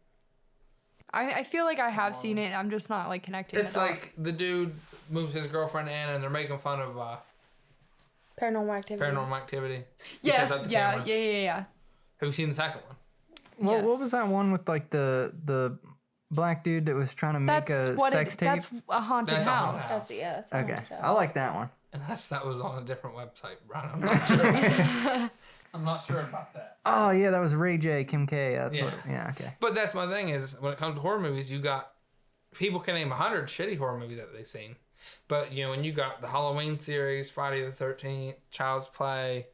I feel like I have seen it. I'm just not like connecting. It's like the dude moves his girlfriend in, and they're making fun of Paranormal Activity. Paranormal Activity. He Yes. says that to Yeah. cameras. Yeah. Have you seen the second one? Well, Yes. what was that one with like the black dude that was trying to make That's a what sex tape? That's a haunted That's a haunted house. house. That's Okay, I like that one. Unless that was on a different website, Brian. I'm not sure. I'm not sure about that. Oh yeah, that was Ray J, Kim K. That's Yeah. what. Yeah, okay. But that's my thing is when it comes to horror movies, you got people can name 100 shitty horror movies that they've seen. But you know, when you got the Halloween series, Friday the 13th, Child's Play,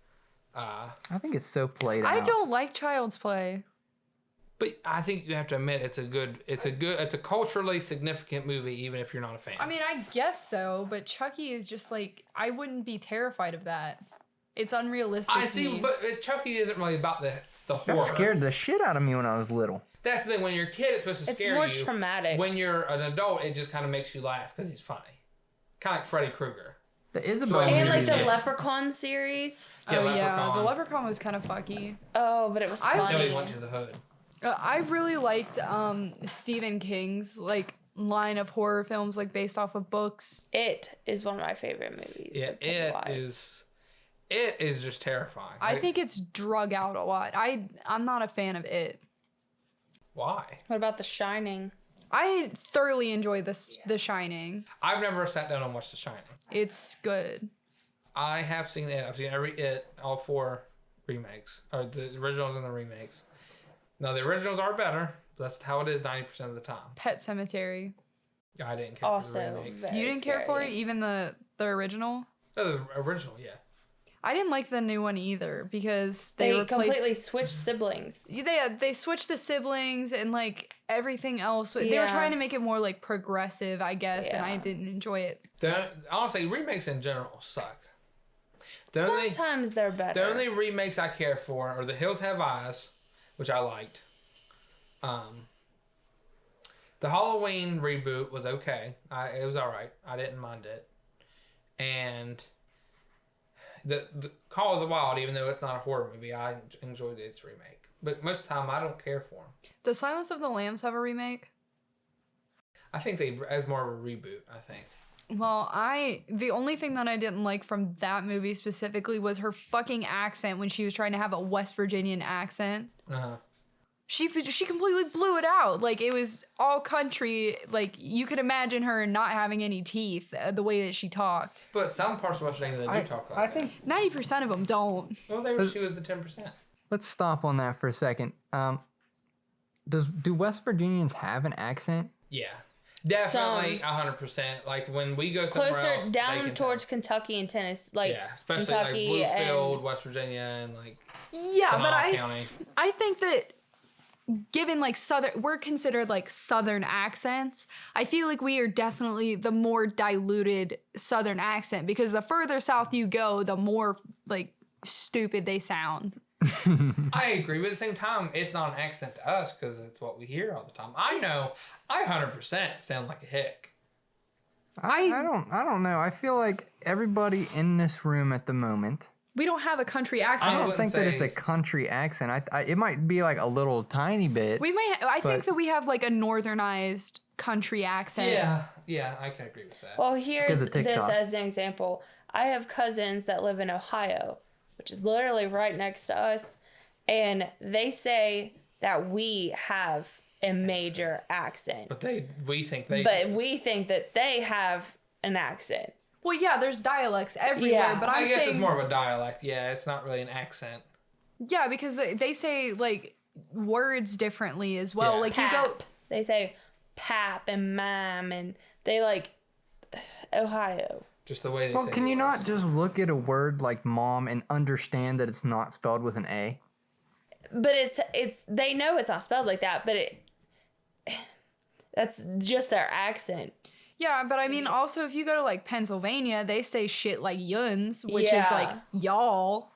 I think it's so played out. I don't like Child's Play. but I think you have to admit it's a culturally significant movie, even if you're not a fan. I mean, I guess so, but Chucky is just like, I wouldn't be terrified of that. It's unrealistic. I to see, me. but Chucky isn't really about the horror. That scared the shit out of me when I was little. That's the thing. When you're a kid, it's supposed to It's scare more you. traumatic. When you're an adult, it just kind of makes you laugh because he's funny. Kind of like Freddy Krueger. The Isabel And like movie. the Yeah. Leprechaun series. Yeah, oh yeah, Leprechaun. the Leprechaun was kind of fucky. Oh, but it was I- Until he funny. went to the hood. I really liked Stephen King's like line of horror films like based off of books. It is one of my favorite movies. Yeah, with Pennywise. it is just terrifying. I Like, think it's drug out a lot. I'm not a fan of it. why? What about The Shining? I thoroughly enjoy The Shining. I've never sat down and watched The Shining. It's good. I have seen it. I've seen all 4 remakes, or the originals and the remakes. Now the originals are better. That's how it is 90% of the time. Pet Cemetery. I didn't care for the remake. You didn't care for it, even the original? Oh, the original, yeah. I didn't like the new one either because they completely switched siblings. They switched the siblings and like everything else. They were trying to make it more like progressive, I guess, and I didn't enjoy it. Honestly, remakes in general suck. Sometimes they're better. The only remakes I care for are The Hills Have Eyes, which I liked. The Halloween reboot was okay. It was all right. I didn't mind it. And the Call of the Wild, even though it's not a horror movie, I enjoyed its remake. But most of the time, I don't care for them. Does Silence of the Lambs have a remake? I think as more of a reboot, I think. Well, the only thing that I didn't like from that movie specifically was her fucking accent when she was trying to have a West Virginian accent. Uh-huh. She completely blew it out. Like, it was all country. Like, you could imagine her not having any teeth, the way that she talked. But some parts of West Virginia, they do talk like that. I think 90% of them don't. Well, she was the 10%. Let's stop on that for a second. Do West Virginians have an accent? Yeah. Definitely 100%. Like, when we go somewhere closer else, down towards Kentucky and Tennessee. Like, especially Kentucky like Bluefield, West Virginia, and like Kanawha County. I think that given like we're considered like Southern accents. I feel like we are definitely the more diluted Southern accent because the further south you go, the more like stupid they sound. I agree, but at the same time, it's not an accent to us because it's what we hear all the time. I know, I 100% sound like a hick. I don't know. I feel like everybody in this room at the moment. We don't have a country accent. I don't think that it's a country accent. It might be like a little tiny bit. I think that we have like a northernized country accent. Yeah, I can agree with that. Well, here's this as an example. I have cousins that live in Ohio, which is literally right next to us, and they say that we have a major accent. But we think that they have an accent. Well, yeah, there's dialects everywhere, but I guess it's more of a dialect. Yeah, it's not really an accent. Yeah, because they say like words differently as well. Yeah. Like pap. They say pap and mam, and they like Ohio. Just the way they say. Well, can you not just look at a word like mom and understand that it's not spelled with an A? But it's they know it's not spelled like that, but that's just their accent. Yeah, but I mean, also, if you go to, like, Pennsylvania, they say shit like yuns, which is, like, y'all.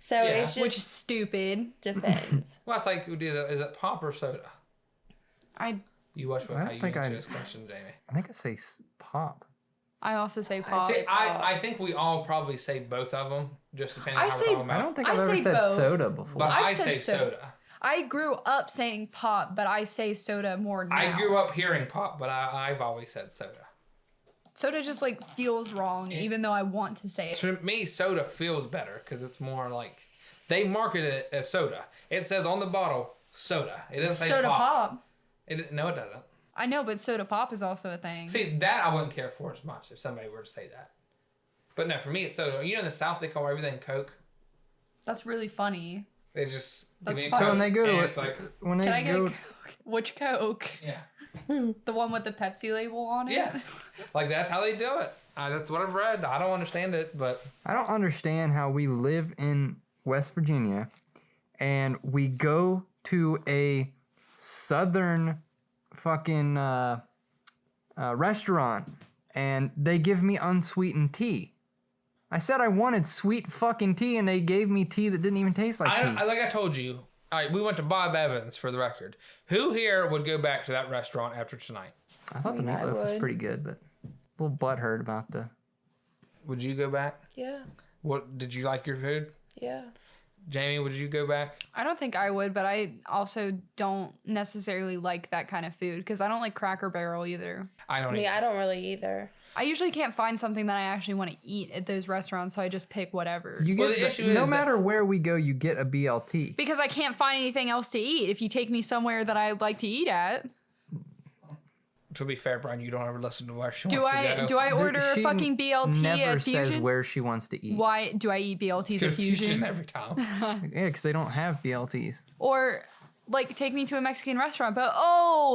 So it's just... Which is stupid. Depends. Well, it's like, is it pop or soda? You watch how you answer this question, Jamie. I think I say pop. I also say pop. I think we all probably say both of them, just depending on how we're talking about. I don't think I've ever said both. Soda before. But I say soda. I grew up saying pop, but I say soda more now. I grew up hearing pop, but I've always said soda. Soda just like feels wrong, even though I want to say it. To me, soda feels better because it's more like they market it as soda. It says on the bottle soda. It doesn't say soda pop. No, it doesn't. I know, but soda pop is also a thing. See, that I wouldn't care for as much if somebody were to say that. But no, for me, it's soda. You know, in the South, they call everything Coke. That's really funny. They just give me a Coke. So when they go to it's like, when they can I go, get a Coke? Which Coke? Yeah. The one with the Pepsi label on it? Yeah. Like, that's how they do it. That's what I've read. I don't understand it, but... I don't understand how we live in West Virginia and we go to a southern fucking restaurant and they give me unsweetened tea. I said I wanted sweet fucking tea, and they gave me tea that didn't even taste like tea. Like I told you, all right, we went to Bob Evans for the record. Who here would go back to that restaurant after tonight? I thought the meatloaf was pretty good, but a little butthurt about the... Would you go back? Yeah. What, did you like your food? Yeah. Jamie, would you go back? I don't think I would, but I also don't necessarily like that kind of food because I don't like Cracker Barrel either. I don't really either. I usually can't find something that I actually want to eat at those restaurants, so I just pick whatever. You get no matter where we go, you get a BLT. Because I can't find anything else to eat if you take me somewhere that I like to eat at. To be fair, Brian, you don't ever listen to where she Do wants to I go. do I order She fucking BLT never at says Fusion? where she wants to eat. Why do I eat BLTs at Fusion? every time. Yeah, because they don't have BLTs. Or like take me to a Mexican restaurant, but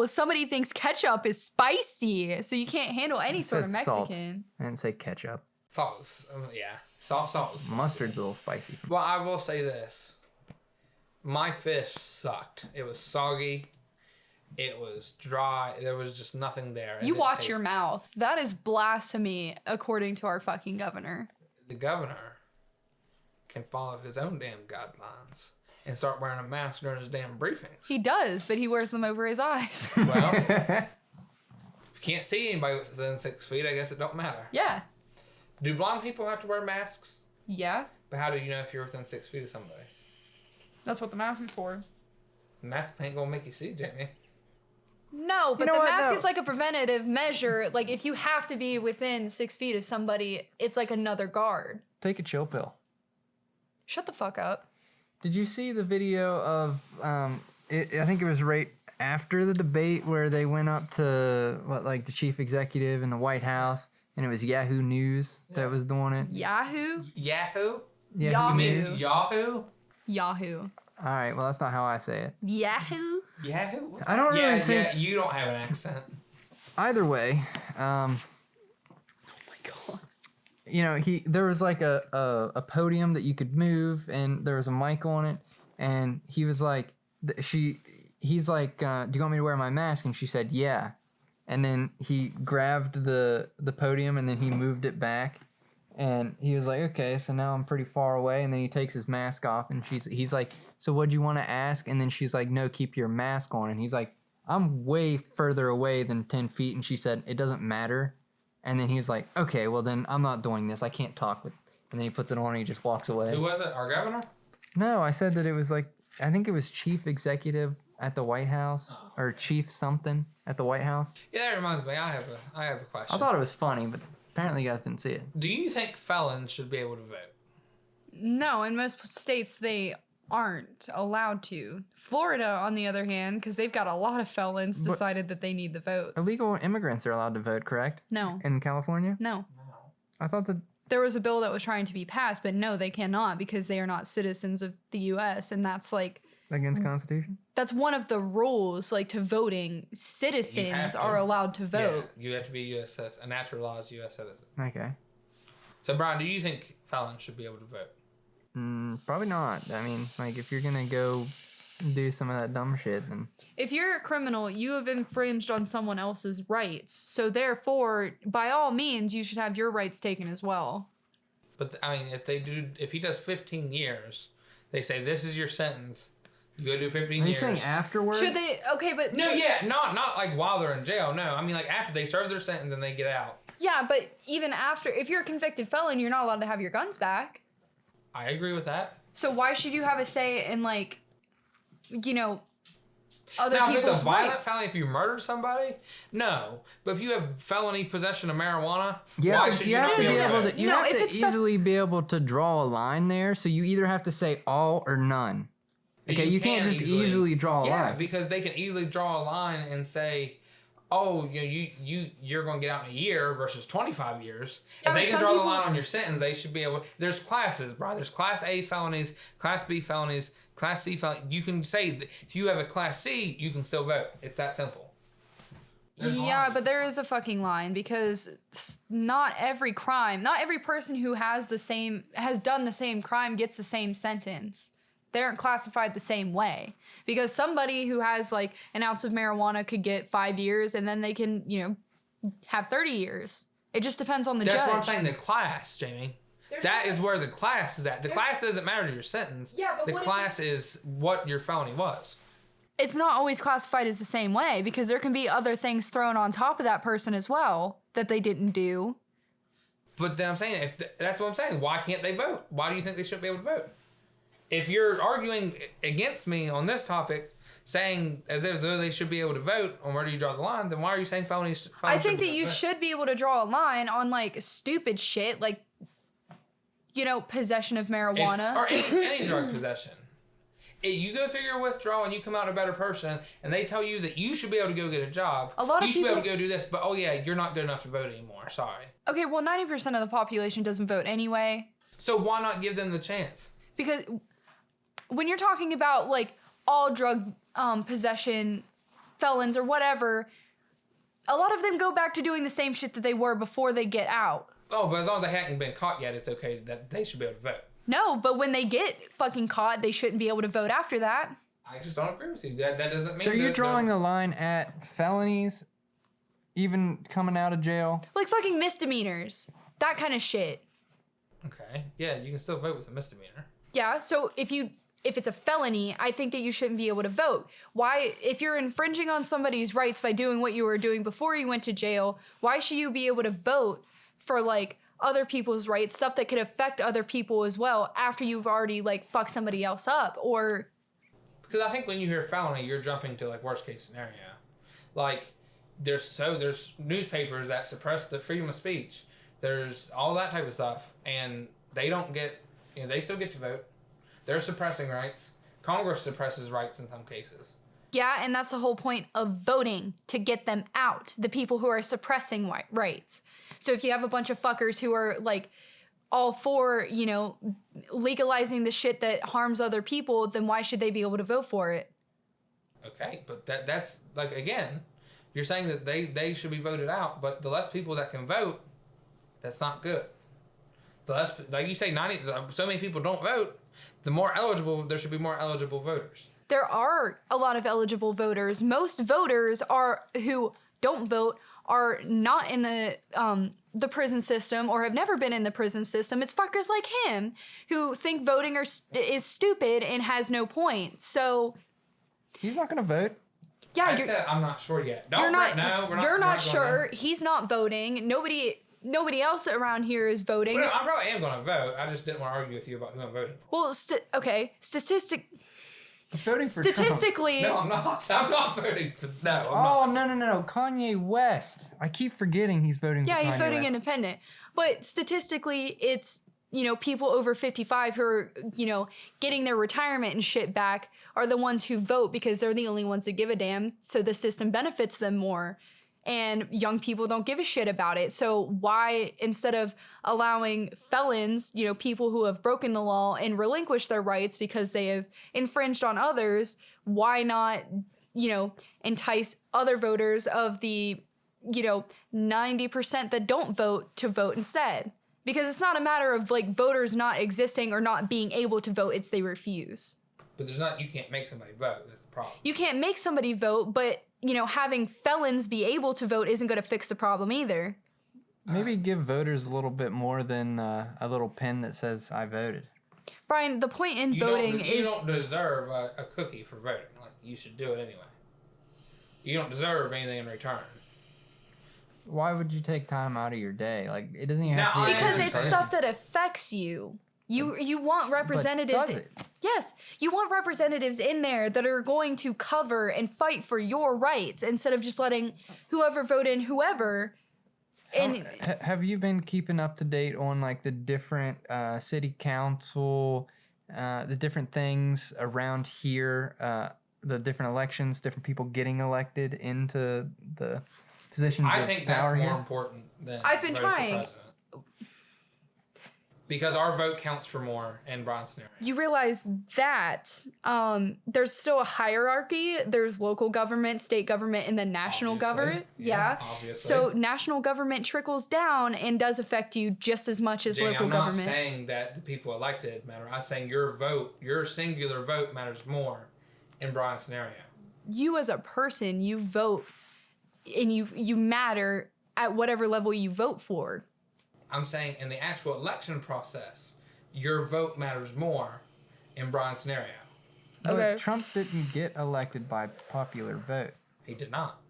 somebody thinks ketchup is spicy, so you can't handle any sort of Said salt. Mexican. I didn't say ketchup. Salt is, yeah. Salt is Mustard's a little spicy. Well, I will say this. My fish sucked. It was soggy. It was dry. There was just nothing there. You watch your mouth. That is blasphemy, according to our fucking governor. The governor can follow his own damn guidelines and start wearing a mask during his damn briefings. He does, but he wears them over his eyes. Well, if you can't see anybody within 6 feet, I guess it don't matter. Yeah. Do blind people have to wear masks? Yeah. But how do you know if you're within 6 feet of somebody? That's what the mask is for. The mask ain't gonna make you see, Jamie. No, but know the what? mask No. is like a preventative measure. Like, if you have to be within 6 feet of somebody, it's like another guard. Take a chill pill. Shut the fuck up. Did you see the video of, I think it was right after the debate where they went up to, the chief executive in the White House, and it was Yahoo News that was doing it? Yahoo? Yahoo? Yahoo. News? Yahoo? Yahoo. All right, well, that's not how I say it. Yahoo? Yahoo? I don't really think... Yeah, you don't have an accent. Either way, Oh my god. you know, there was like a podium that you could move, and there was a mic on it, and he was like, he's like, do you want me to wear my mask? And she said, yeah. And then he grabbed the podium, and then he moved it back, and he was like, okay, so now I'm pretty far away. And then he takes his mask off, and he's like, so what'd you want to ask? And then she's like, no, keep your mask on. And he's like, I'm way further away than 10 feet. And she said, it doesn't matter. And then he was like, okay, well then I'm not doing this. I can't talk with. And then he puts it on and he just walks away. Who was it? Our governor? No, I said that it was like, I think it was chief executive at the White House or chief something at the White House. Yeah, that reminds me. I have a question. I thought it was funny, but apparently you guys didn't see it. Do you think felons should be able to vote? No, in most states they aren't allowed to. Florida, on the other hand, because they've got a lot of felons, decided that they need the votes. Illegal immigrants are allowed to vote, correct? No. In California? No. I thought that... There was a bill that was trying to be passed, but no, they cannot because they are not citizens of the U.S. And that's like... Against Constitution? That's one of the rules, like, to voting. Citizens are allowed to vote. Yeah, you have to be a U.S. citizen, a naturalized U.S. citizen. Okay. So, Brian, do you think felons should be able to vote? Probably not. I mean, like, if you're gonna go do some of that dumb shit, then... If you're a criminal, you have infringed on someone else's rights. So therefore, by all means, you should have your rights taken as well. But, I mean, if he does 15 years, they say, this is your sentence. You go do 15 Are you years. saying afterwards? Should they... Okay, but... No, yeah, not like while they're in jail, no. I mean, like, after they serve their sentence and they get out. Yeah, but even after... If you're a convicted felon, you're not allowed to have your guns back. I agree with that. So why should you have a say in, like, you know, other now, people's if it's a violent rights? felony, if you murdered somebody, no. But if you have felony possession of marijuana, Yeah, why should you have to be able vote? to. You No, have if to it's stuff- easily be able to draw a line there. So you either have to say all or none. Okay, you can't just easily draw a line. Because they can easily draw a line and say, "Oh, you're going to get out in a year versus 25 years." Yeah, if they but can some draw the people- line on your sentence, they should be able. There's classes, bro. There's Class A felonies, Class B felonies, Class C felonies. You can say that if you have a Class C, you can still vote. It's that simple. There's Yeah, lines. but there is a fucking line because not every person who has done the same crime gets the same sentence. They aren't classified the same way because somebody who has like an ounce of marijuana could get 5 years and then they can, have 30 years. It just depends on the judge. That's what I'm saying. The class, Jamie. That is where the class is at. The class doesn't matter to your sentence. Yeah, but the what if class is what your felony was. It's not always classified as the same way because there can be other things thrown on top of that person as well that they didn't do. But then I'm saying, that's what I'm saying. Why can't they vote? Why do you think they shouldn't be able to vote? If you're arguing against me on this topic, saying as if though they should be able to vote on where do you draw the line, then why are you saying felonies I think that you vote? should be able to draw a line on like stupid shit like, possession of marijuana. Or any drug possession. you go through your withdrawal and you come out a better person, and they tell you that you should be able to go get a job. You should be able to go do this, but you're not good enough to vote anymore. Sorry. Okay, well, 90% of the population doesn't vote anyway. So why not give them the chance? Because when you're talking about, like, all drug possession felons or whatever, a lot of them go back to doing the same shit that they were before they get out. Oh, but as long as they haven't been caught yet, it's okay that they should be able to vote. No, but when they get fucking caught, they shouldn't be able to vote after that. I just don't agree with you. That doesn't mean... So you're drawing the line at felonies, even coming out of jail? Like fucking misdemeanors. That kind of shit. Okay. Yeah, you can still vote with a misdemeanor. Yeah, so if it's a felony, I think that you shouldn't be able to vote. Why, if you're infringing on somebody's rights by doing what you were doing before you went to jail, why should you be able to vote for, like, other people's rights, stuff that could affect other people as well after you've already, like, fucked somebody else up? Or... Because I think when you hear felony, you're jumping to, like, worst case scenario. Like, there's newspapers that suppress the freedom of speech. There's all that type of stuff, and they don't get, they still get to vote. They're suppressing rights. Congress suppresses rights in some cases. Yeah, and that's the whole point of voting, to get them out, the people who are suppressing rights. So if you have a bunch of fuckers who are, like, all for, legalizing the shit that harms other people, then why should they be able to vote for it? Okay, but that's, like, again, you're saying that they should be voted out, but the less people that can vote, that's not good. The less, like you say, so many people don't vote, the more eligible, there should be more eligible voters. There are a lot of eligible voters. Most voters who don't vote are not in the prison system or have never been in the prison system. It's fuckers like him who think voting is stupid and has no point. So he's not going to vote. Yeah, I said I'm not sure yet. You're not sure. He's not voting. Nobody else around here is voting. Well, no, I probably am going to vote. I just didn't want to argue with you about who I'm voting for. Well, He's voting for statistically... Trump. No, I'm not. I'm not voting for... No, I'm not. No. Kanye West. I keep forgetting he's voting for Kanye West. Yeah, he's voting independent. But statistically, it's, people over 55 who are, getting their retirement and shit back are the ones who vote because they're the only ones that give a damn. So the system benefits them more. And young people don't give a shit about it. So why, instead of allowing felons, people who have broken the law and relinquished their rights because they have infringed on others, why not, entice other voters of the, 90% that don't vote to vote instead? Because it's not a matter of, like, voters not existing or not being able to vote, it's they refuse. But you can't make somebody vote, that's the problem. You can't make somebody vote, but... having felons be able to vote isn't going to fix the problem either. Maybe give voters a little bit more than a little pin that says, I voted. Brian, the point in voting is... You don't deserve a cookie for voting. Like, you should do it anyway. You don't deserve anything in return. Why would you take time out of your day? Like, it doesn't even have to be... Because it's stuff that affects you. You want representatives... But does it? Yes, you want representatives in there that are going to cover and fight for your rights instead of just letting whoever vote in whoever. And have you been keeping up to date on, like, the different city council, the different things around here, the different elections, different people getting elected into the positions of power here? I think that's more important than I've been trying. Because our vote counts for more in Brian's scenario. You realize that there's still a hierarchy. There's local government, state government, and then national government. Yeah. Obviously. So national government trickles down and does affect you just as much as local government. I'm not saying that the people elected matter. I'm saying your vote, your singular vote matters more in Brian's scenario. You as a person, you vote, and you matter at whatever level you vote for. I'm saying in the actual election process, your vote matters more in Brian's scenario. Okay. But Trump didn't get elected by popular vote. He did not.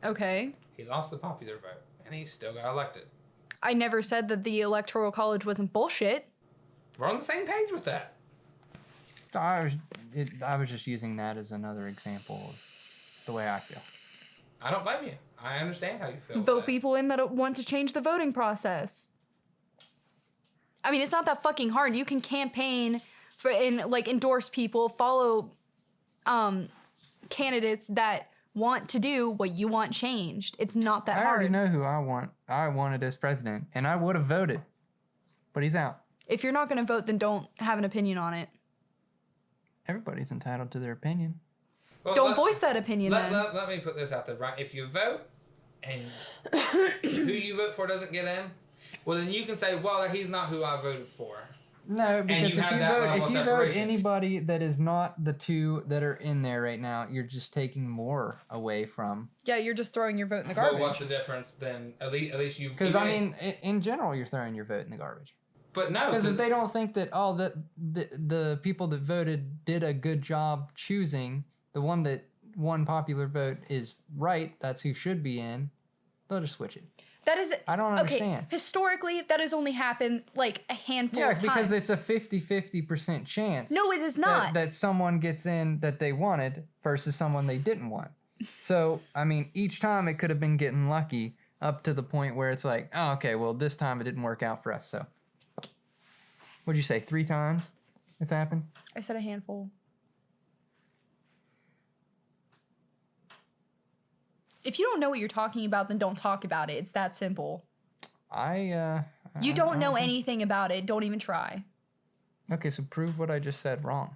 Okay. He lost the popular vote, and he still got elected. I never said that the Electoral College wasn't bullshit. We're on the same page with that. I was just using that as another example of the way I feel. I don't blame you. I understand how you feel. Vote people in that want to change the voting process. I mean, it's not that fucking hard. You can campaign and like endorse people, follow candidates that want to do what you want changed. It's not that hard. I already know who I wanted as president, and I would have voted, but he's out. If you're not going to vote, then don't have an opinion on it. Everybody's entitled to their opinion. Well, don't voice that opinion then. Let me put this out there, right? If you vote and who you vote for doesn't get in, well, then you can say, well, he's not who I voted for. No, because if you vote anybody that is not the two that are in there right now, you're just taking more away from. Yeah, you're just throwing your vote in the garbage. Well, what's the difference then? At least you've... Because, I mean, in general, you're throwing your vote in the garbage. But no, because if they don't think that the people that voted did a good job choosing the one that won popular vote is right, that's who should be in, they'll just switch it. That is... I don't understand. Historically, that has only happened like a handful of times. Yeah, because it's a 50% chance. No, it is not. That someone gets in that they wanted versus someone they didn't want. So, I mean, each time it could have been getting lucky up to the point where it's like, oh, okay, well, this time it didn't work out for us, so... What'd you say, 3 times it's happened? I said a handful. If you don't know what you're talking about, then don't talk about it. It's that simple. You don't know anything about it. Don't even try. Okay, so prove what I just said wrong.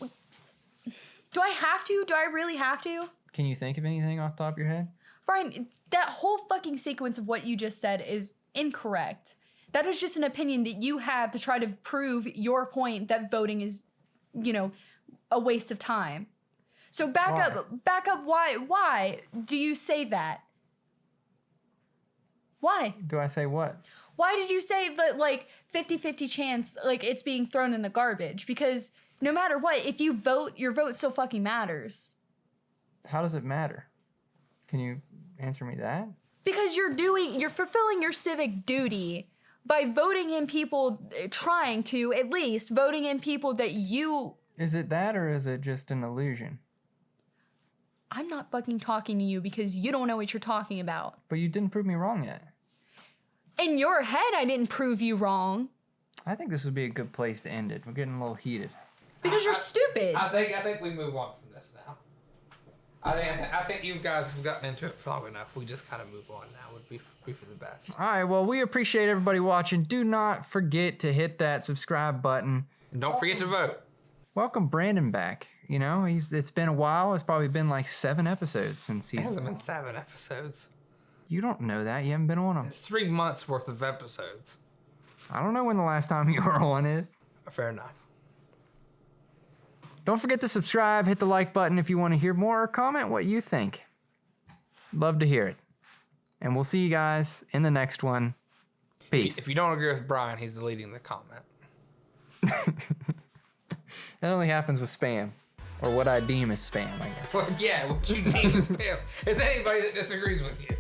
Do I have to? Do I really have to? Can you think of anything off the top of your head? Brian, that whole fucking sequence of what you just said is incorrect. That is just an opinion that you have to try to prove your point that voting is, a waste of time. So back up. Why do you say that? Why? Do I say what? Why did you say that, 50-50 chance, it's being thrown in the garbage? Because no matter what, if you vote, your vote still fucking matters. How does it matter? Can you answer me that? Because you're fulfilling your civic duty by voting in people, trying to, at least, voting in people that you... Is it that, or is it just an illusion? I'm not fucking talking to you because you don't know what you're talking about. But you didn't prove me wrong yet. In your head, I didn't prove you wrrong. I think this would be a good place to end it. We're getting a little heated. Because you're stupid. I think we move on from this now. I think you guys have gotten into it for long enough. We just kind of move on now. Would be for the best. All right. Well, we appreciate everybody watching. Do not forget to hit that subscribe button. And don't forget to vote. Welcome Brandon back. It's been a while. It's probably been like 7 episodes since It hasn't been 7 episodes. You don't know that. You haven't been on them. It's 3 months worth of episodes. I don't know when the last time you were on is. Fair enough. Don't forget to subscribe, hit the like button if you want to hear more, or comment what you think. Love to hear it. And we'll see you guys in the next one. Peace. If you don't agree with Brian, he's deleting the comment. That only happens with spam. Or what I deem as spam, I guess. Well, yeah, what you deem as spam. It's anybody that disagrees with you.